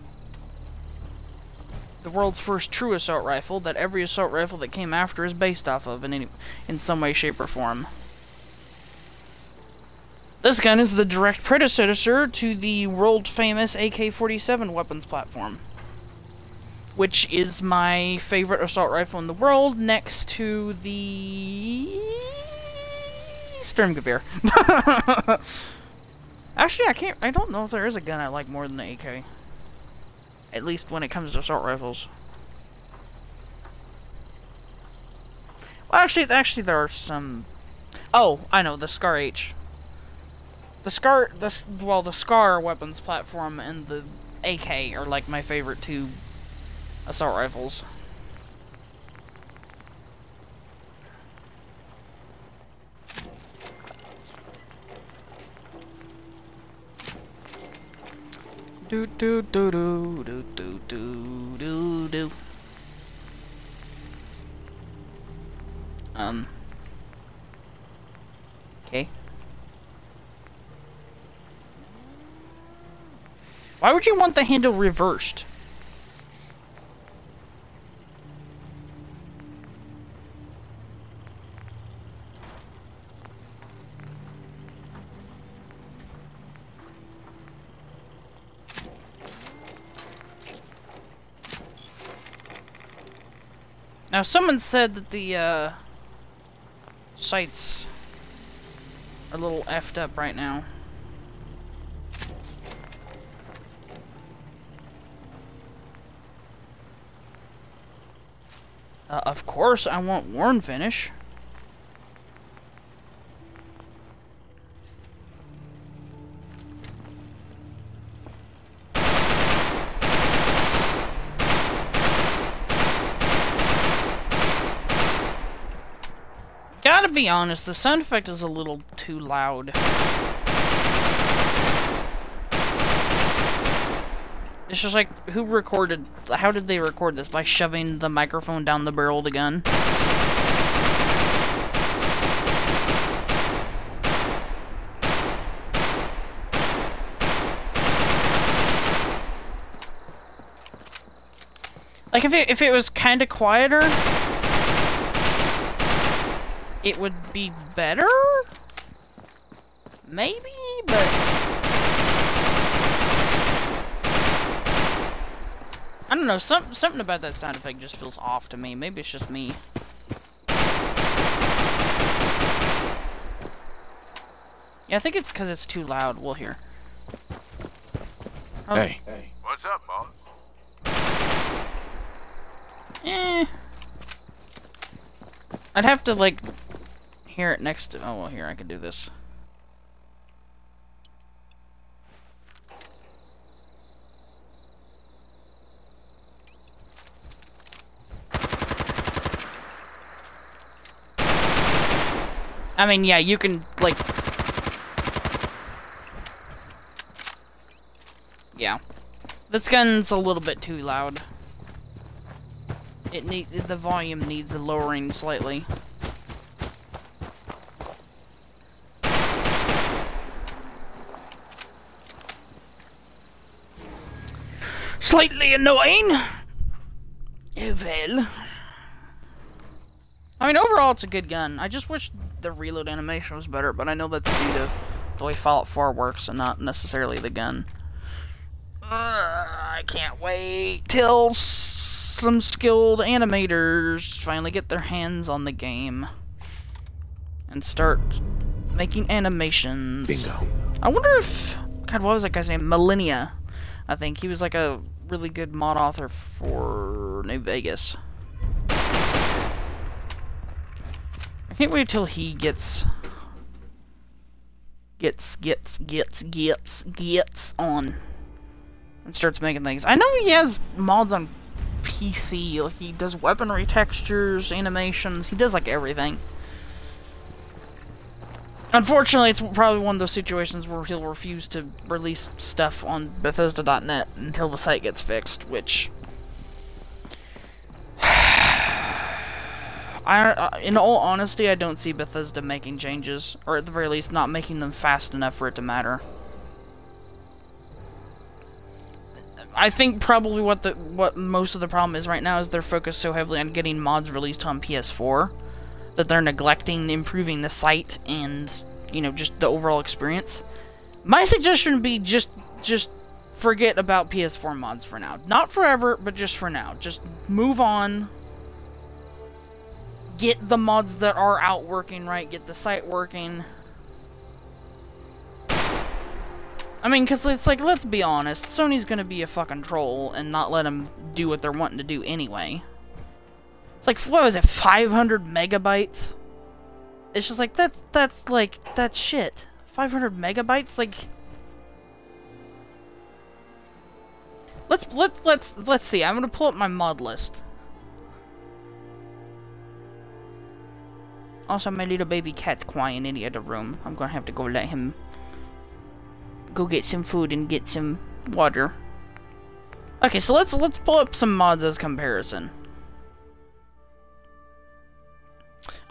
The world's first true assault rifle that every assault rifle that came after is based off of in some way, shape, or form. This gun is the direct predecessor to the world-famous AK-47 weapons platform, which is my favorite assault rifle in the world, next to the Sturmgewehr. Actually, I don't know if there is a gun I like more than the AK. At least when it comes to assault rifles. Well, actually there are some... Oh, I know, the Scar H. The Scar weapons platform and the AK are like my favorite two assault rifles. Do do do do do do do do do. Okay. Why would you want the handle reversed? Now, someone said that the, sights are a little effed up right now. Of course, I want worn finish. Gotta be honest, the sound effect is a little too loud. It's just like, how did they record this? By shoving the microphone down the barrel of the gun? Like, if it was kind of quieter, it would be better? Maybe, but... I don't know, something about that sound effect just feels off to me. Maybe it's just me. Yeah, I think it's because it's too loud. We'll hear. Oh. Hey. What's up, boss? I'd have to, like, hear it next to... Oh, well, here, I can do this. I mean, yeah, you can, like... Yeah. This gun's a little bit too loud. The volume needs lowering slightly. Slightly annoying. Oh well. I mean, overall, it's a good gun. I just wish the reload animation was better, but I know that's due to the way Fallout 4 works and not necessarily the gun. I can't wait till some skilled animators finally get their hands on the game and start making animations. Bingo. I wonder if... God, what was that guy's name? Millennia. I think he was like a really good mod author for New Vegas. I can't wait till he gets on and starts making things. I know he has mods on PC. Like, he does weaponry textures, animations. He does like everything. Unfortunately, it's probably one of those situations where he'll refuse to release stuff on Bethesda.net until the site gets fixed, which... in all honesty, I don't see Bethesda making changes, or at the very least, not making them fast enough for it to matter. I think probably what most of the problem is right now is they're focused so heavily on getting mods released on PS4 that they're neglecting improving the site and, you know, just the overall experience. My suggestion would be just forget about PS4 mods for now. Not forever, but just for now. Just move on. Get the mods that are out working right. Get the site working. I mean, because it's like, let's be honest, Sony's gonna be a fucking troll and not let them do what they're wanting to do anyway. It's like, what was it, 500 megabytes? It's just like, that's shit. 500 megabytes? Like... Let's see, I'm gonna pull up my mod list. Also, my little baby cat's crying in the other room. I'm gonna have to go let him go get some food and get some water. Okay, so let's pull up some mods as comparison.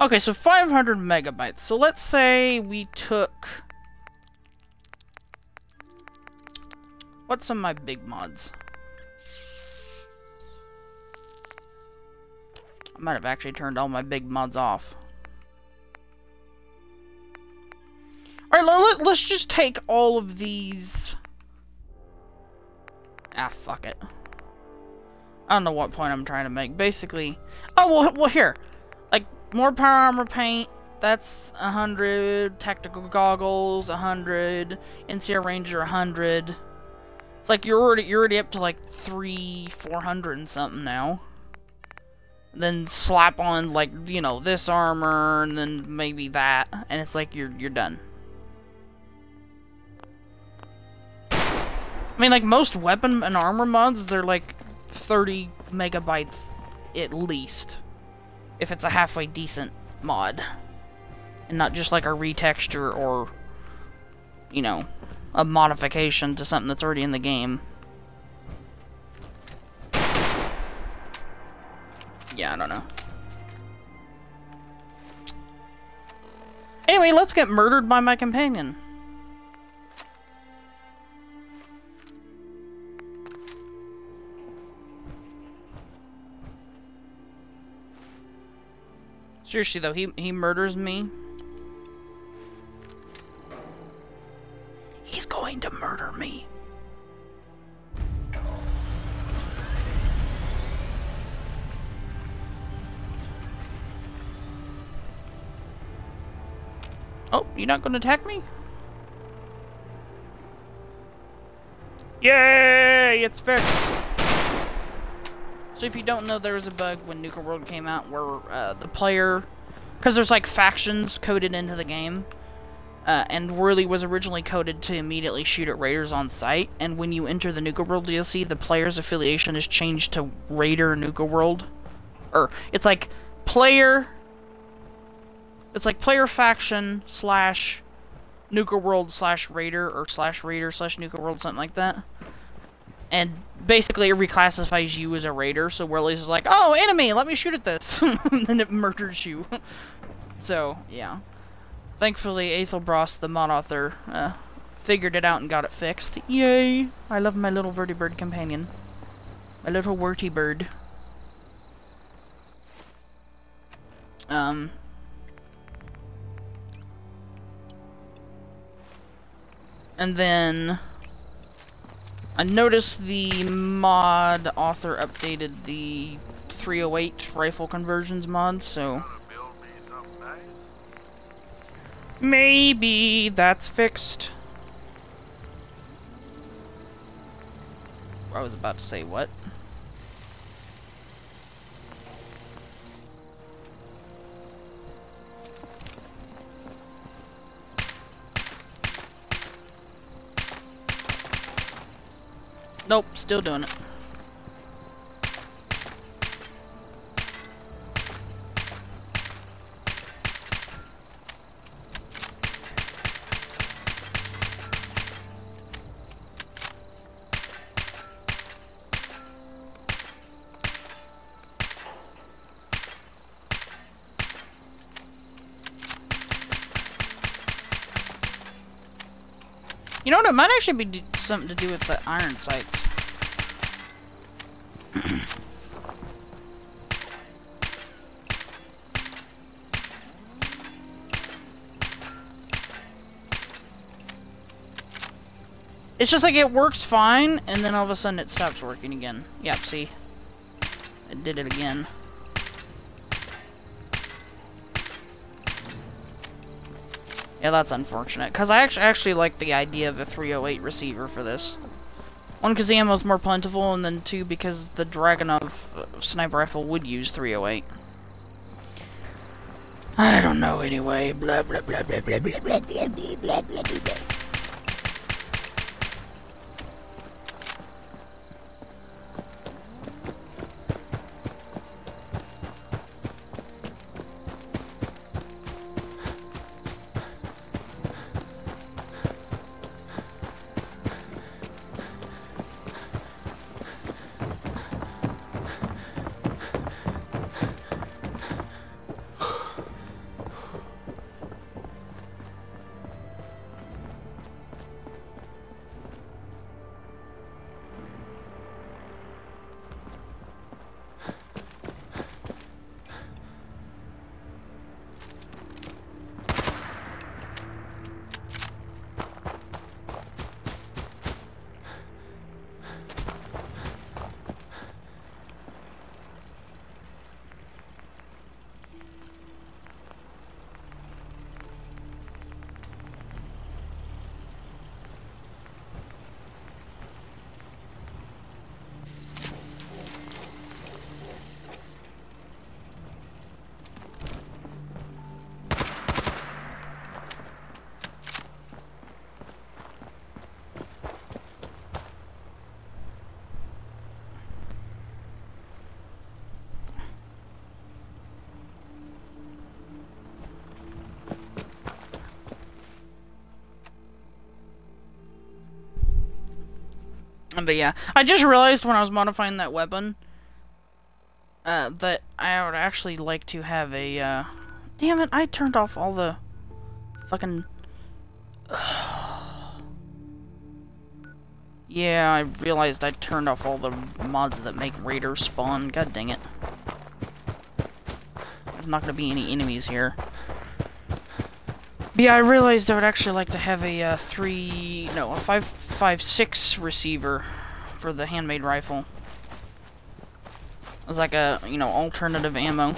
Okay, so 500 megabytes. So let's say we took... What's some of my big mods? I might have actually turned all my big mods off. Alright, let's just take all of these... Ah, fuck it. I don't know what point I'm trying to make. Basically... Oh, well here. Like, more power armor paint. That's 100. Tactical goggles, 100. NCR Ranger, 100. It's like you're already up to like 400 and something now. Then slap on, like, you know, this armor, and then maybe that. And it's like you're done. I mean, like, most weapon and armor mods, they're like 30 megabytes at least. If it's a halfway decent mod. And not just like a retexture or, you know, a modification to something that's already in the game. Yeah, I don't know. Anyway, let's get murdered by my companion. Seriously though, he murders me. He's going to murder me. Oh, you're not gonna attack me? Yay! It's fixed! So if you don't know, there was a bug when Nuka World came out where the player... Because there's like factions coded into the game. And Whirly was originally coded to immediately shoot at raiders on sight. And when you enter the Nuka World DLC, the player's affiliation is changed to Raider Nuka World. Or, it's like player... It's like player faction slash Nuka World slash Raider or slash Raider slash Nuka World, something like that. And basically it reclassifies you as a Raider, so Whirly's is like, oh, enemy, let me shoot at this. And then it murders you. So, yeah. Thankfully, Aethelbros, the mod author, figured it out and got it fixed. Yay! I love my little vertibird companion. My little worty bird. And then I noticed the mod author updated the 308 rifle conversions mod, so maybe that's fixed. I was about to say what? Nope, still doing it. You know what? It might actually be something to do with the iron sights. It's just like it works fine, and then all of a sudden it stops working again. Yep, see? It did it again. Yeah, that's unfortunate, because I actually like the idea of a 308 receiver for this. One, because the ammo's more plentiful, and then two, because the Dragunov sniper rifle would use 308. I don't know anyway. Blah, blah, blah, blah, blah, blah, blah, blah, blah, blah, blah, blah. But yeah, I just realized when I was modifying that weapon, that I would actually like to have a, damn it, I turned off all the fucking... Yeah, I realized I turned off all the mods that make raiders spawn. God dang it. there's not gonna be any enemies here. But yeah, I realized I would actually like to have a 5.56 receiver for the handmade rifle. It's like a, you know, alternative ammo.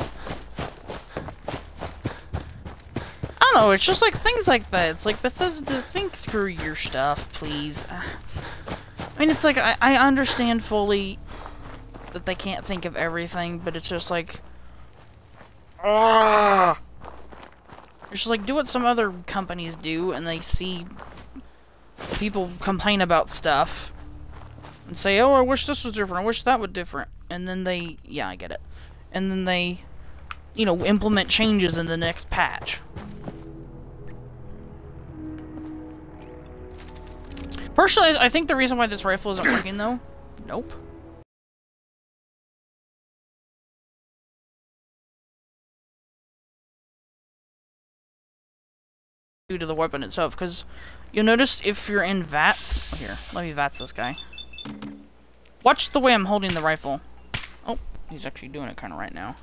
I don't know, it's just like things like that. It's like, Bethesda, think through your stuff, please. I mean, it's like, I understand fully that they can't think of everything, but it's just like... It's just like, do what some other companies do, and they see people complain about stuff, and say, oh, I wish this was different, I wish that was different. And then they, yeah, I get it. And then they, you know, implement changes in the next patch. Personally, I think the reason why this rifle isn't working, though... Nope. Due to the weapon itself, because you'll notice if you're in VATS... Oh, here, let me VATS this guy. Watch the way I'm holding the rifle. Oh, he's actually doing it kind of right now.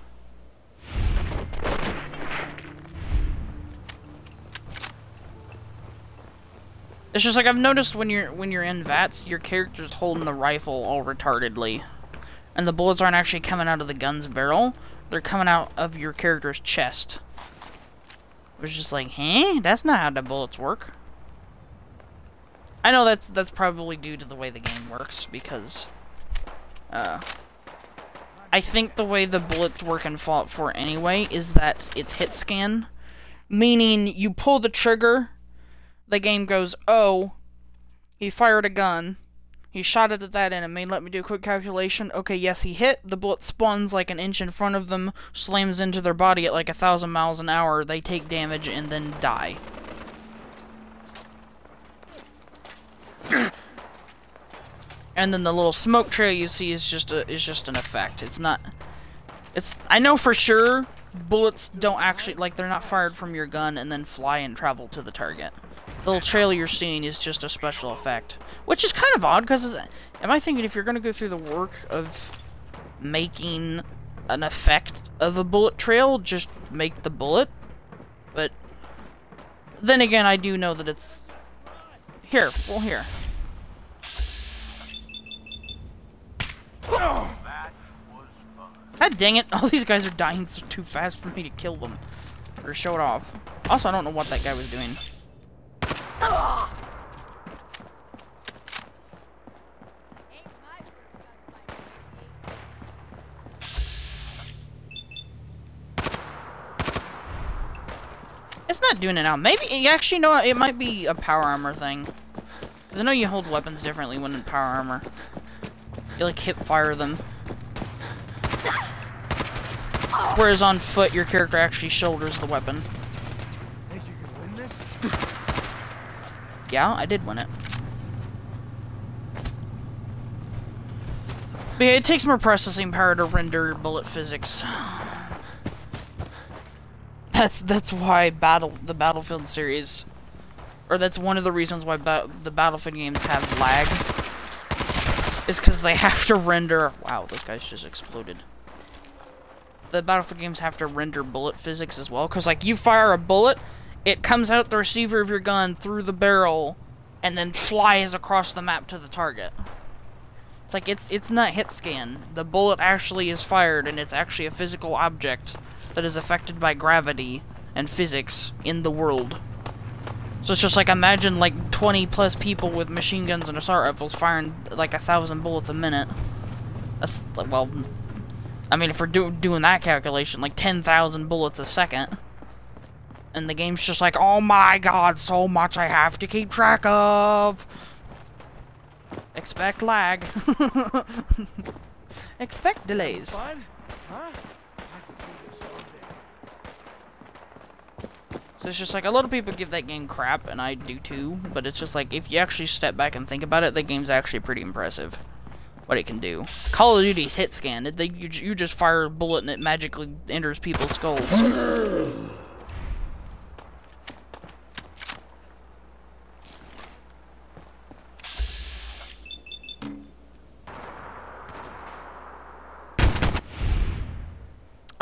It's just like I've noticed when you're in VATS, your character's holding the rifle all retardedly, and the bullets aren't actually coming out of the gun's barrel; they're coming out of your character's chest. It's just like, huh? That's not how the bullets work. I know that's probably due to the way the game works, because I think the way the bullets work in Fallout 4 anyway is that it's hit scan, meaning you pull the trigger, the game goes, oh, he fired a gun, he shot it at that enemy, let me do a quick calculation, okay, yes, he hit, the bullet spawns like an inch in front of them, slams into their body at like 1,000 miles an hour, they take damage and then die. And then the little smoke trail you see is just an effect. It's not... I know for sure bullets don't actually... Like, they're not fired from your gun and then fly and travel to the target. The little trail you're seeing is just a special effect. Which is kind of odd, because... Am I thinking if you're going to go through the work of making an effect of a bullet trail, just make the bullet? But... Then again, I do know that it's... Here. Well, here. God dang it, all these guys are dying so too fast for me to kill them. Or show it off. Also, I don't know what that guy was doing. It's not doing it now. Maybe, actually, no, it might be a power armor thing. Because I know you hold weapons differently when in power armor. You, like, hip fire them. Whereas on foot, your character actually shoulders the weapon. Think you can win this? Yeah, I did win it. But yeah, it takes more processing power to render bullet physics. That's why the Battlefield series, or that's one of the reasons why the Battlefield games have lag, is because they have to render... Wow, this guy's just exploded. The Battlefield games have to render bullet physics as well, because, like, you fire a bullet, it comes out the receiver of your gun through the barrel, and then flies across the map to the target. It's like, it's not hit scan. The bullet actually is fired, and it's actually a physical object that is affected by gravity and physics in the world. So it's just like, imagine, like, 20 plus people with machine guns and assault rifles firing, like, 1,000 bullets a minute. That's, well... I mean, if we're doing that calculation, like 10,000 bullets a second. And the game's just like, oh my god, so much I have to keep track of. Expect lag. Expect delays. Fun? Huh? I could do this all day. So it's just like, a lot of people give that game crap, and I do too. But it's just like, if you actually step back and think about it, the game's actually pretty impressive. What it can do. Call of Duty's hit scan. You just fire a bullet and it magically enters people's skulls.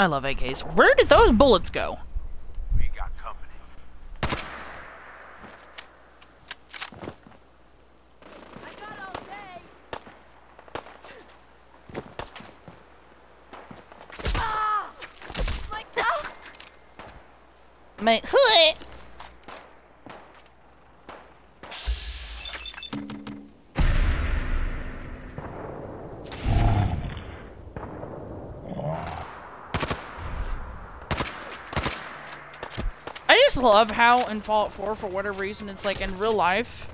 I love AKs. Where did those bullets go? We got company. I got all day. Ah! My God! My hood. I just love how in Fallout 4, for whatever reason, it's like in real life,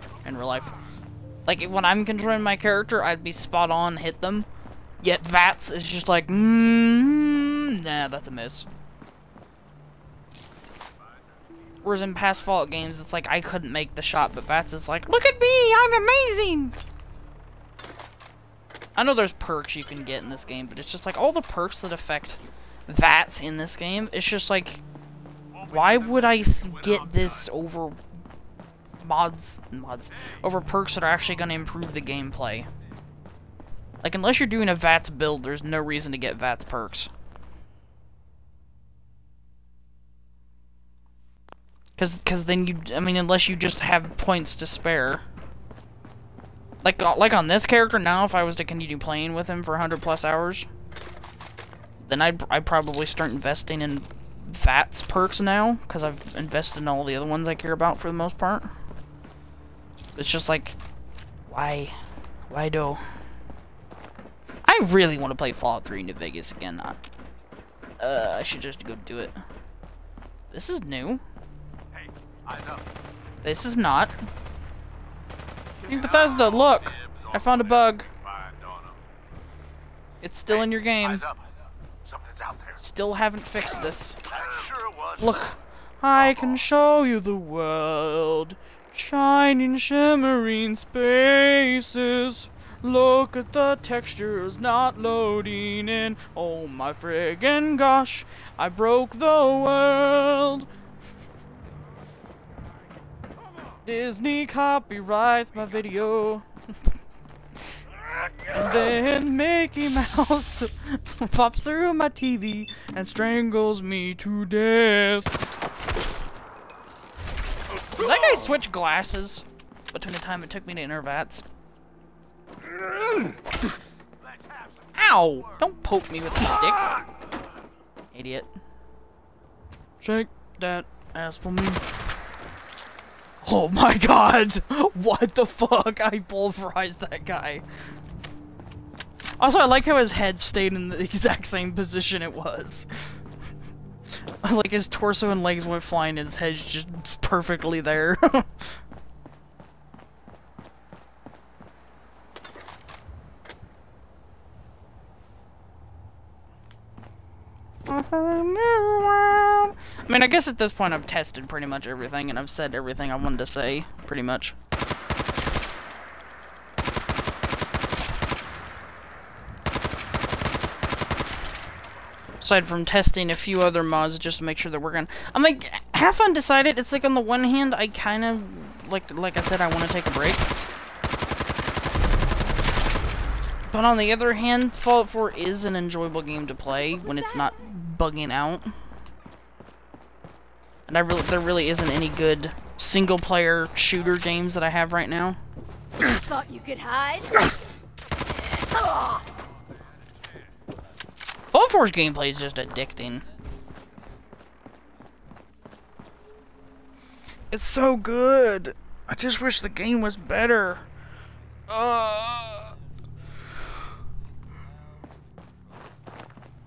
like when I'm controlling my character, I'd be spot on, hit them. Yet VATS is just like, nah, that's a miss. Whereas in past Fallout games, it's like I couldn't make the shot, but VATS is like, look at me, I'm amazing! I know there's perks you can get in this game, but it's just like all the perks that affect VATS in this game, it's just like, why would I get this over over perks that are actually going to improve the gameplay? Like, unless you're doing a VATS build, there's no reason to get VATS perks. Cause then I mean, unless you just have points to spare. Like on this character now, if I was to continue playing with him for 100+ hours, then I'd probably start investing in VATS perks now, because I've invested in all the other ones I care about for the most part. It's just like, why? Why do? I really want to play Fallout 3 New Vegas again. I should just go do it. This is new. Hey, eyes up. This is not. Hey, Bethesda, look! I found a bug. It's still in your game. Eyes up. Something's out there. Still haven't fixed this. That sure was. Look, I can show you the world. Shining, shimmering spaces. Look at the textures not loading in. Oh my friggin' gosh, I broke the world. Disney copyrights my video. And then Mickey Mouse pops through my TV and strangles me to death. Did that guy switch glasses between the time it took me to enter VATS? Ow! Don't poke me with a stick. Idiot. Shake that ass for me. Oh my god! What the fuck? I pulverized that guy. Also, I like how his head stayed in the exact same position it was. Like, his torso and legs went flying and his head's just perfectly there. I mean, I guess at this point I've tested pretty much everything and I've said everything I wanted to say, pretty much. Aside from testing a few other mods just to make sure they're working. I'm like, half undecided. It's like, on the one hand, I kind of, like I said, I want to take a break. But on the other hand, Fallout 4 is an enjoyable game to play when it's not bugging out. And there really isn't any good single-player shooter games that I have right now. Thought you could hide? Fallout 4's gameplay is just addicting. It's so good. I just wish the game was better. Well,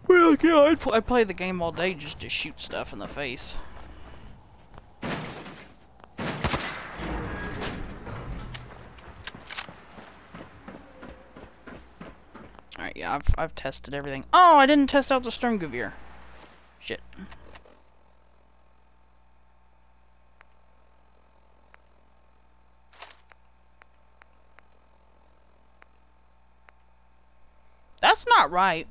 yeah, I play the game all day just to shoot stuff in the face. Alright, yeah, I've tested everything. Oh, I didn't test out the Sturmgewehr. Shit. That's not right.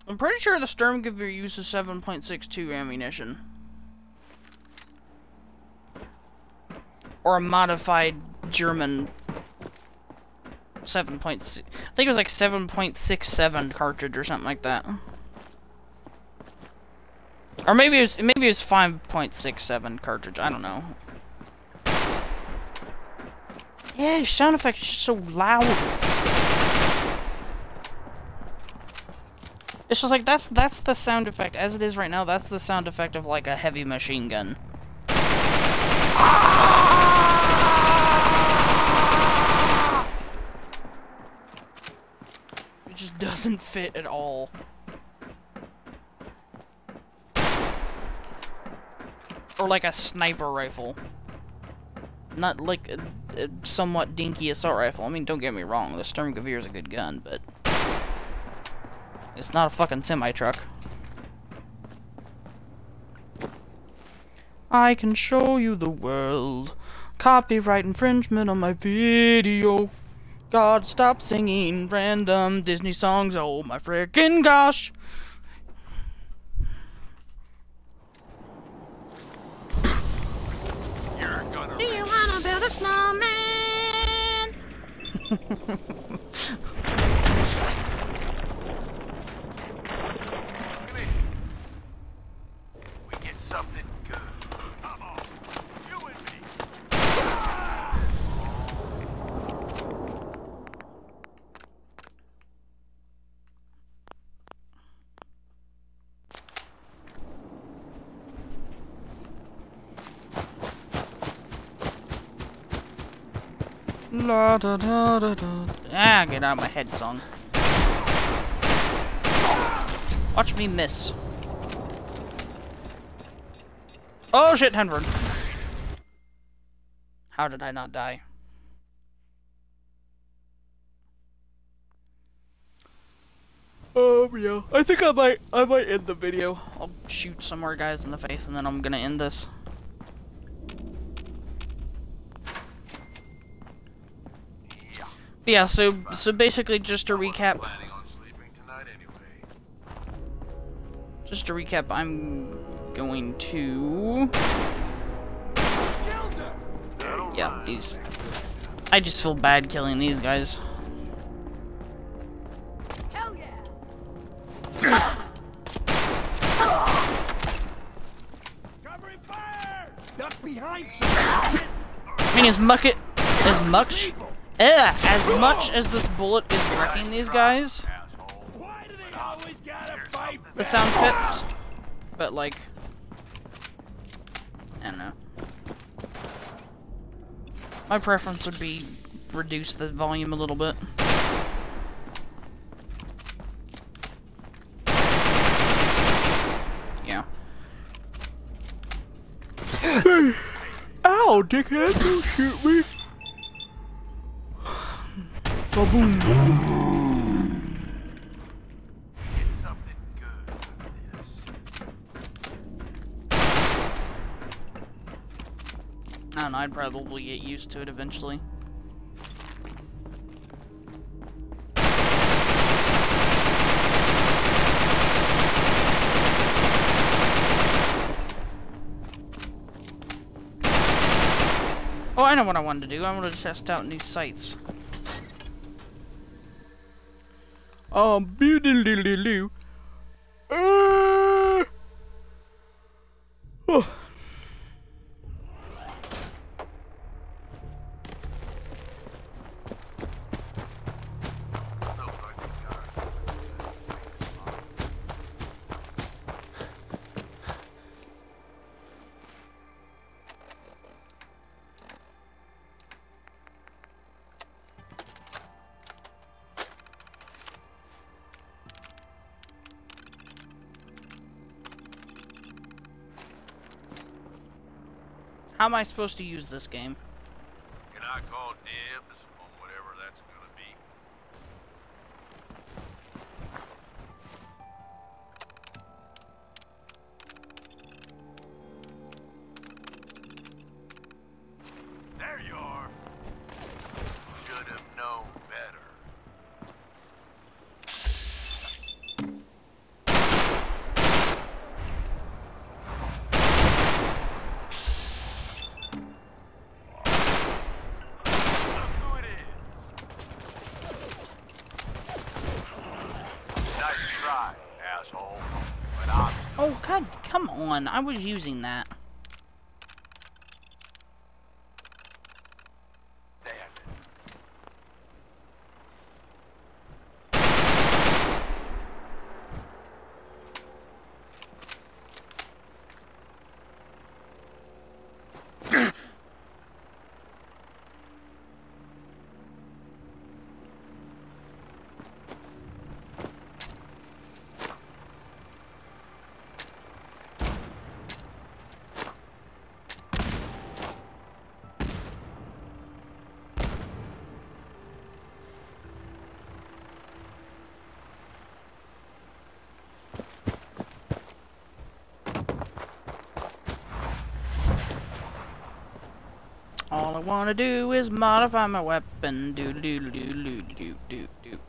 I'm pretty sure the Sturmgewehr uses 7.62 ammunition. Or a modified German 7.6. I think it was like 7.67 cartridge or something like that. Or maybe it was 5.67 cartridge. I don't know. Yeah, your sound effects are just so loud. It's just like that's the sound effect as it is right now. That's the sound effect of like a heavy machine gun. It just doesn't fit at all. Or like a sniper rifle. Not like a somewhat dinky assault rifle. I mean, don't get me wrong, the Sturmgewehr is a good gun, but it's not a fucking semi-truck. I can show you the world. Copyright infringement on my video. God, stop singing random Disney songs. Oh my frickin' gosh. Do you wanna build a snowman? We get something good. Come on, you and me. La da da da da. Ah, get out of my head, song. Watch me miss. Oh shit, Henry. How did I not die? Yeah. I think I might end the video. I'll shoot some more guys in the face and then I'm gonna end this. Yeah, so basically just to recap. Planning on sleeping tonight anyway. Just to recap, I'm going to yeah, these. I just feel bad killing these guys. Hell yeah! Covering fire! Duck behind I mean, as much as this bullet is wrecking these guys, Why do they always gotta fight? the sound fits. But like, I don't know. My preference would be reduce the volume a little bit. Yeah. Ow, dickhead! Don't shoot me! Ba-boom. Get something good out of this. I don't know, I'd probably get used to it eventually. Oh, I know what I wanted to do. I wanted to test out new sites. Beauty-loo-loo-loo. Oh. How am I supposed to use this game? Can I call dibs on whatever that's gonna be? There you are. Should have known better. God, come on. I was using that. All I want to do is modify my weapon. Do do do do do do do do.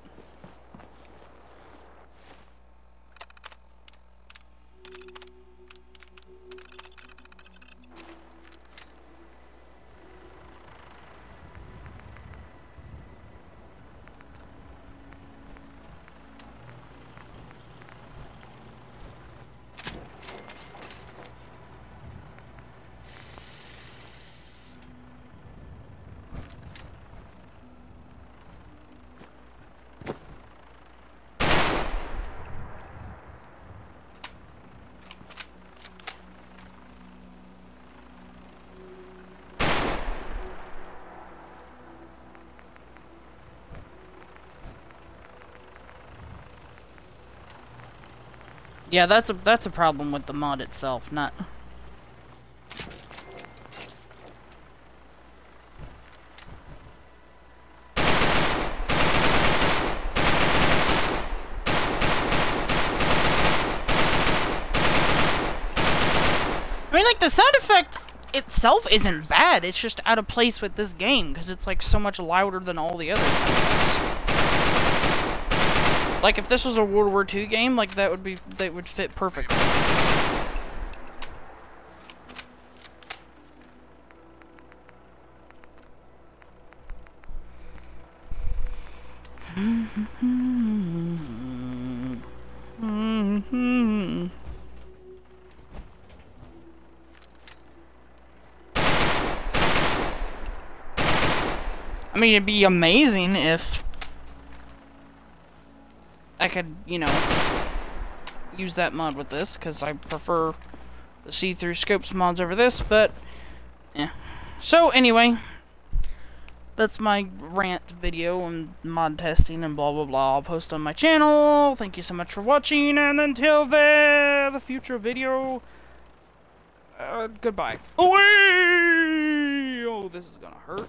Yeah, that's a problem with the mod itself, not. I mean, like, the sound effect itself isn't bad. It's just out of place with this game because it's like so much louder than all the other sound effects. Like, if this was a World War II game, like, that would fit perfectly. I mean, it'd be amazing if I could, you know, use that mod with this, because I prefer the see-through scopes mods over this, but, yeah. So, anyway, that's my rant video and mod testing and blah blah blah. I'll post on my channel. Thank you so much for watching, and until the future video, goodbye. Away! Oh, this is gonna hurt.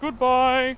Goodbye.